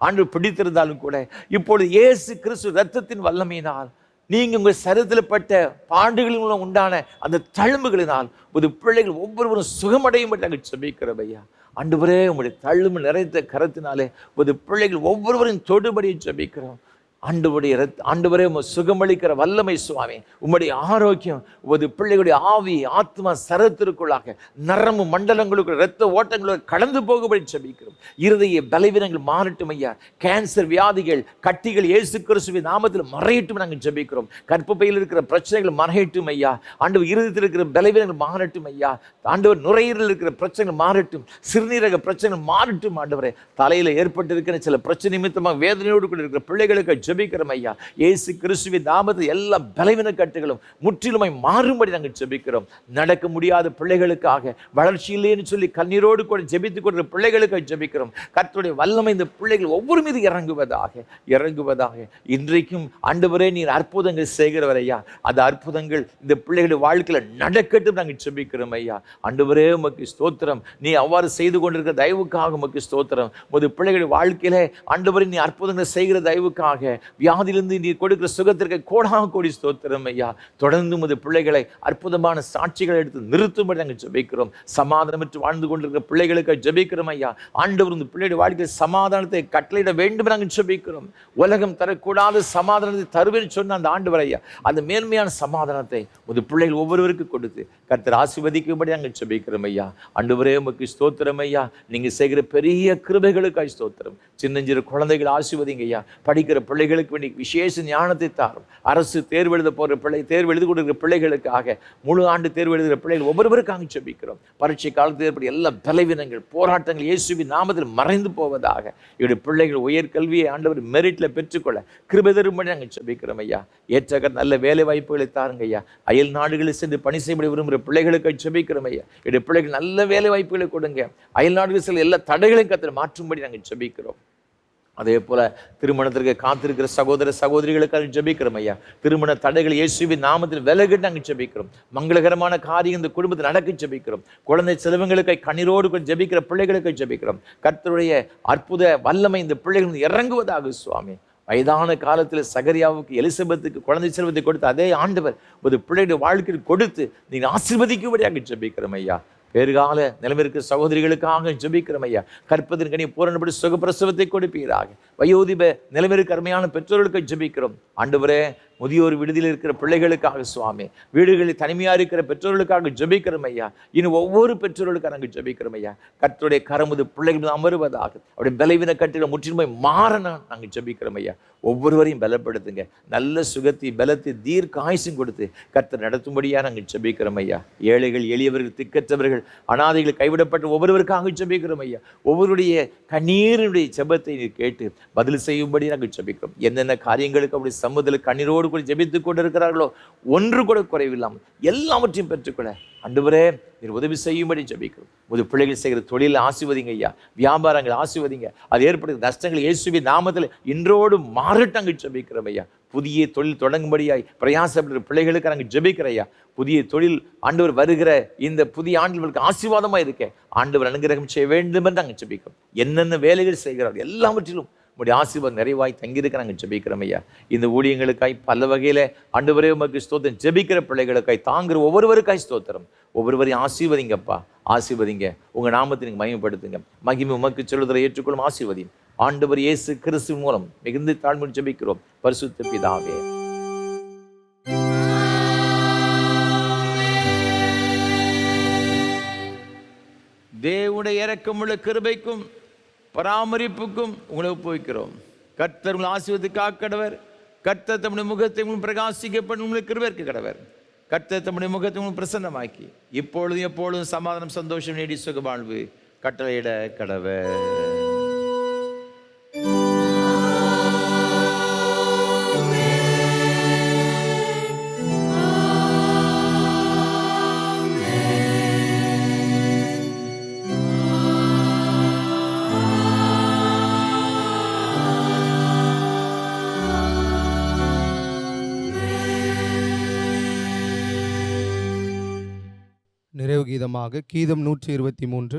ஆண்டவர் பிடித்திருந்தாலும் கூட இப்பொழுது இயேசு கிறிஸ்து இரத்தத்தின் வல்லமையினால் நீங்க உங்கள் சரீரத்தில் பட்ட பாண்டுகளின் மூலம் உண்டான அந்த தழும்புகளினால் ஒரு பிள்ளைகள் ஒவ்வொருவரும் சுகமடையும் நாங்கள் ஜெபிக்கிறோம் ஐயா. ஆண்டவரே உங்களுடைய தழும்பு நிறைந்த கரத்தினாலே ஒரு பிள்ளைகள் ஒவ்வொருவரும் தொடுபடியை ஜெபிக்கிறோம். ஆண்டவரே சுகமளிக்கிற வல்லமை சுவாமி, உம்முடைய ஆரோக்கியம் உமது பிள்ளைகளுடைய ஆவி ஆத்மா சரத்திற்குள்ளாக நரம்பு மண்டலங்களுக்குள்ள இரத்த ஓட்டங்களும் கடந்து போகும்படி ஜெபிக்கிறோம். இருதய பலவீனங்கள் மாறட்டும் ஐயா. கேன்சர் வியாதிகள் கட்டிகள் இயேசு கிறிஸ்துவின் நாமத்தில் மறையட்டும் நாங்கள் ஜெபிக்கிறோம். கற்பப்பையில் இருக்கிற பிரச்சனைகள் மறையட்டும் ஐயா. ஆண்டவர் இருதயத்தில் இருக்கிற பலவீனங்கள் மாறட்டும் ஐயா. ஆண்டவர் நுரையீரலில் இருக்கிற பிரச்சனைகள் மாறட்டும். சிறுநீரக பிரச்சனைகள் மாறட்டும் ஆண்டவரே. தலையில் ஏற்பட்டிருக்கிற சில பிரச்சனை நிமித்தமாக வேதனையோடு கூட இருக்கிற பிள்ளைகளுக்கு ஜெபிக்கிறோம் ஐயா. இயேசு கிறிஸ்துவின் நாமத்தில் எல்லா பலவீன கட்டுகளும் முற்றிலுமாய் மாறும்படி நாங்கள் ஜெபிக்கிறோம். நடக்க முடியாத பிள்ளைகளுக்காக, வளர்ச்சி இல்லைன்னு சொல்லி கண்ணீரோடு கூட ஜெபித்துக் கொண்ட பிள்ளைகளுக்கு ஜெபிக்கிறோம். கர்த்தருடைய வல்லமை இந்த பிள்ளைகள் ஒவ்வொரு மீது இறங்குவதாக. இன்றைக்கும் ஆண்டவரே நீர் அற்புதங்கள் செய்கிறவர் ஐயா. அந்த அற்புதங்கள் இந்த பிள்ளைகளுடைய வாழ்க்கையில நடக்கட்டும் நாங்கள் ஜெபிக்கிறோம் ஐயா. ஆண்டவரே உமக்கு ஸ்தோத்திரம். நீ அவ்வாறு செய்து கொண்டிருக்கிற தயவுக்காக உமக்கு ஸ்தோத்திரம். உமது பிள்ளைகளுடைய வாழ்க்கையில ஆண்டவரே நீ அற்புதங்கள் செய்கிற தயவுக்காக, வியாதியிலிருந்து நீ கொடுக்கிற சுகத்திற்கு கோடி ஸ்தோத்திரம் ஐயா. தொடர்ந்து உமது பிள்ளைகளை அற்புதமான சாட்சிகளை எடுத்து நிறுத்தும்படி நாங்கள் ஜெபிக்கிறோம். சமாதானமற்று வாழ்ந்து கொண்டிருக்கிற பிள்ளைகளுக்கு ஜெபிக்கிறோம் ஐயா. ஆண்டவர் இந்த பிள்ளைகளுடைய வாழ்க்கையில் சமாதானத்தை கட்டளையிட வேண்டும் நாங்கள் ஜெபிக்கிறோம். உலகம் தரக்கூடாத சமாதானத்தை தருவேன்னு சொன்ன அந்த ஆண்டவர் ஐயா, அந்த மேன்மையான சமாதானத்தை உமது பிள்ளைகள் ஒவ்வொருவருக்கு கொடுத்து கர்த்தர் ஆசீர்வதிக்கும்படி நாங்கள் ஜெபிக்கிறோம் ஐயா. ஆண்டவரே உமக்கு ஸ்தோத்திரம் ஐயா. நீங்க செய்கிற பெரிய கிருபைகளுக்காய் ஸ்தோத்திரம். சின்னஞ்சிறு குழந்தைகள் ஆசீர்வதிங்க ஐயா. படிக்கிற பிள்ளைகளுக்கு வேண்டி விசேஷ ஞானத்தை தாரும். அரசு தேர்வு எழுத போகிற தேர்வு எழுதி கொடுக்கிற பிள்ளைகளுக்காக, முழு ஆண்டு தேர்வு எழுதுகிற பிள்ளைகள் ஒவ்வொருவருக்காக ஜெபிக்கிறோம். பரீட்சை காலத்தில் ஏற்பட்ட எல்லா பலவீனங்கள் போராட்டங்கள் இயேசுவின் நாமத்தில் மறைந்து போவதாக. இவருடைய பிள்ளைகள் உயர்கல்வியை ஆண்டவர் மெரிட்ல பெற்றுக்கொள்ள கிருபை தரும்படி நாங்கள் ஜெபிக்கிறோம் ஐயா. ஏற்ற நல்ல வேலை வாய்ப்புகளை தாருங்க ஐயா. அயல் நாடுகளில் சென்று பணி செய்ய விரும்புகிற பிள்ளைகளுக்கு ஜெபிக்கிறோம் ஐயா. இவருடைய பிள்ளைகள் நல்ல வேலை வாய்ப்புகளை கொடுங்க. அயல் நாடுகளில் சில எல்லா தடைகளையும் கர்த்தர் மாற்றும்படி நாங்கள் ஜெபிக்கிறோம். அதே போல திருமணத்திற்கு காத்திருக்கிற சகோதர சகோதரிகளுக்காக ஜெபிக்கிறோம் ஐயா. திருமண தடைகள் இயேசுவின் நாமத்தில் விலகிட்டு நாங்கள் ஜெபிக்கிறோம். மங்களகரமான காரியம் இந்த குடும்பத்தில் நடக்க ஜெபிக்கிறோம். குழந்தை செல்வங்களுக்கு கண்ணீரோடு ஜெபிக்கிற பிள்ளைகளுக்கு ஜெபிக்கிறோம். கர்த்தருடைய அற்புத வல்லமை இந்த பிள்ளைகள் இறங்குவதாக சுவாமி. வயதான காலத்தில் சகரியாவுக்கு எலிசபெத்துக்கு குழந்தை செல்வத்தை கொடுத்து அதே ஆண்டவர் ஒரு பிள்ளையுடைய வாழ்க்கையில் கொடுத்து நீங்கள் ஆசீர்வதிக்கும்படியாக ஜெபிக்கிறோம் ஐயா. பேறுகால நிலைமைக்கு சகோதரிகளுக்காக ஜெபிக்கிறோம் ஐயா. கற்பதின் கனி பூரணப்படி சுகப்பிரசவத்தை கொடுப்பீராக. வயோதிப நிலைமைக்கு அருமையான பெற்றோர்களுக்கு ஜெபிக்கிறோம் ஆண்டவரே. முதியோர் விடுதியில் இருக்கிற பிள்ளைகளுக்காக சுவாமி, வீடுகளில் தனிமையாக இருக்கிற பெற்றோர்களுக்காக ஜெபிக்கிறோம் ஐயா. இன்னும் ஒவ்வொரு பெற்றோர்களுக்காக நாங்கள் ஜெபிக்கிறோம் ஐயா. கர்த்தருடைய கரமுது பிள்ளைகள் அமருவதாக. அவருடைய பலவீன கட்டில முற்றிலுமே மாறணும் நாங்கள் ஜெபிக்கிறோம் ஐயா. ஒவ்வொருவரையும் பலப்படுத்துங்க. நல்ல சுகத்தை பலத்தை தீர்க்க ஆயுசும் கொடுத்து கர்த்தர் நடத்தும்படியாக நாங்கள் ஜெபிக்கிறோம் ஐயா. ஏழைகள் எளியவர்கள் திக்கற்றவர்கள் அனாதைகள் கைவிடப்பட்ட ஒவ்வொருவருக்காக ஜெபிக்கிறோம் ஐயா. ஒவ்வொருடைய கண்ணீருடைய ஜெபத்தை கேட்டு பதில் செய்யும்படி நாங்கள் ஜெபிக்கிறோம். என்னென்ன காரியங்களுக்கு அப்படி சமூகத்தில் கண்ணீரோடு கூட ஜெபித்துக் கொண்டு இருக்கிறார்களோ ஒன்று கூட குறைவில்லாமல் எல்லாவற்றையும் பெற்றுக்கொள்ள ஆண்டவரே நீர் உதவி செய்யும்படி ஜெபிக்கிறோம். உமது பிள்ளைகள் செய்கிற தொழிலை ஆசீர்வதிங்க ஐயா. வியாபாரங்கள் ஆசீர்வதிங்க. அது ஏற்படுகிற நஷ்டங்கள் இயேசுவின் நாமத்தில் இன்றோடு மாறட்டாங்க ஜெபிக்கிறோம் ஐயா. புதிய தொழில் தொடங்கும்படியாய் பிரயாசப்படுற பிள்ளைகளுக்கு நாங்கள் ஜெபிக்கிற ஐயா. புதிய தொழில் ஆண்டவர் வருகிற இந்த புதிய ஆண்டுகளுக்கு ஆசீர்வாதமாக இருக்க ஆண்டவர் அனுகிரகம் செய்ய வேண்டும் என்று நாங்கள் ஜெபிக்கிறோம். என்னென்ன வேலைகள் செய்கிறார்கள் எல்லாவற்றிலும் உங்களுடைய ஆசீர்வாதம் நிறைவாய் தங்கியிருக்க நாங்கள் ஜெபிக்கிறோம் ஐயா. இந்த ஊழியங்களுக்காய் பல வகையில் ஆண்டவரே உமக்கு ஸ்தோத்திரம். ஜெபிக்கிற பிள்ளைகளுக்காய் தாங்குற ஒவ்வொருவருக்காய் ஸ்தோத்திரம். ஒவ்வொருவரையும் ஆசீர்வதிங்கப்பா, ஆசீர்வதிங்க. உங்கள் நாமத்தை நீங்கள் மகிமைப்படுத்துங்க. மகிமை உமக்கு சொல்வதை ஏற்றுக்கொள்ளும் ஆசீர்வதியும். ஆண்டவர் இயேசு கிறிஸ்து மூலம் மிகுந்த தாழ்மை ஜெபிக்கிறோம் பரிசுத்த பிதாவே. தேவனுடைய இரக்கமுள்ள கிருபைக்கும் பராமரிப்புக்கும் உங்களை ஒப்புவிக்கிறோம். கர்த்தர் உங்களை ஆசீர்வதித்து காக்கடவர். கர்த்தர் தம்முடைய முகத்தை பிரகாசிக்கப்படும் உங்களுக்கு கிருபைக்கு கடவர். கர்த்தர் தம்முடைய முகத்தை பிரசன்னமாக்கி இப்பொழுதும் எப்பொழுதும் சமாதானம் சந்தோஷம் நீடி சுக வாழ்வு கட்டளையிட கடவர். நிறைவு கீதமாக கீதம் 123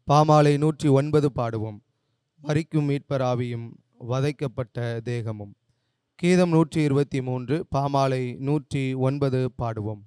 பாமாலை 109 பாடுவோம். மரிக்கும் மீட்பராவியும் வதைக்கப்பட்ட தேகமும். கீதம் 123 பாமாலை 109 பாடுவோம்.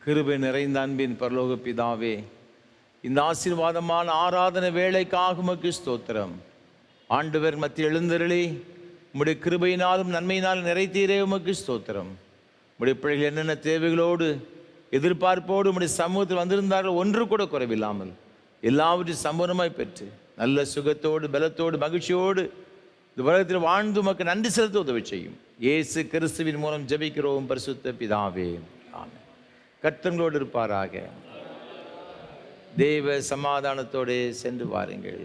கிருபை நிறைந்த அன்பின் பரலோக பிதாவே, இந்த ஆசீர்வாதமான ஆராதனை வேளைக்காக உமக்கு ஸ்தோத்திரம். ஆண்டவர் மத்தியில் எழுந்தருளி உம்முடைய கிருபையினாலும் நன்மையினாலும் நிறைத்தீரே உமக்கு ஸ்தோத்திரம். உம்முடைய பிள்ளைகள் என்னென்ன தேவைகளோடு எதிர்பார்ப்போடு உம்முடைய சமூகத்தில் வந்திருந்தார்கள் ஒன்று கூட குறைவில்லாமல் எல்லாவற்றையும் சம்பூர்ணமாய் பெற்று நல்ல சுகத்தோடு பலத்தோடு மகிழ்ச்சியோடு இந்த உலகத்தில் வாழ்ந்து உமக்கு நன்றி செலுத்த உதவி செய்யும். இயேசு கிறிஸ்துவின் மூலம் ஜெபிக்கிறோம் பரிசுத்த பிதாவே, ஆமென். கர்த்தர்களோடு இருப்பாராக. தேவ சமாதானத்தோடு சென்று வாருங்கள்.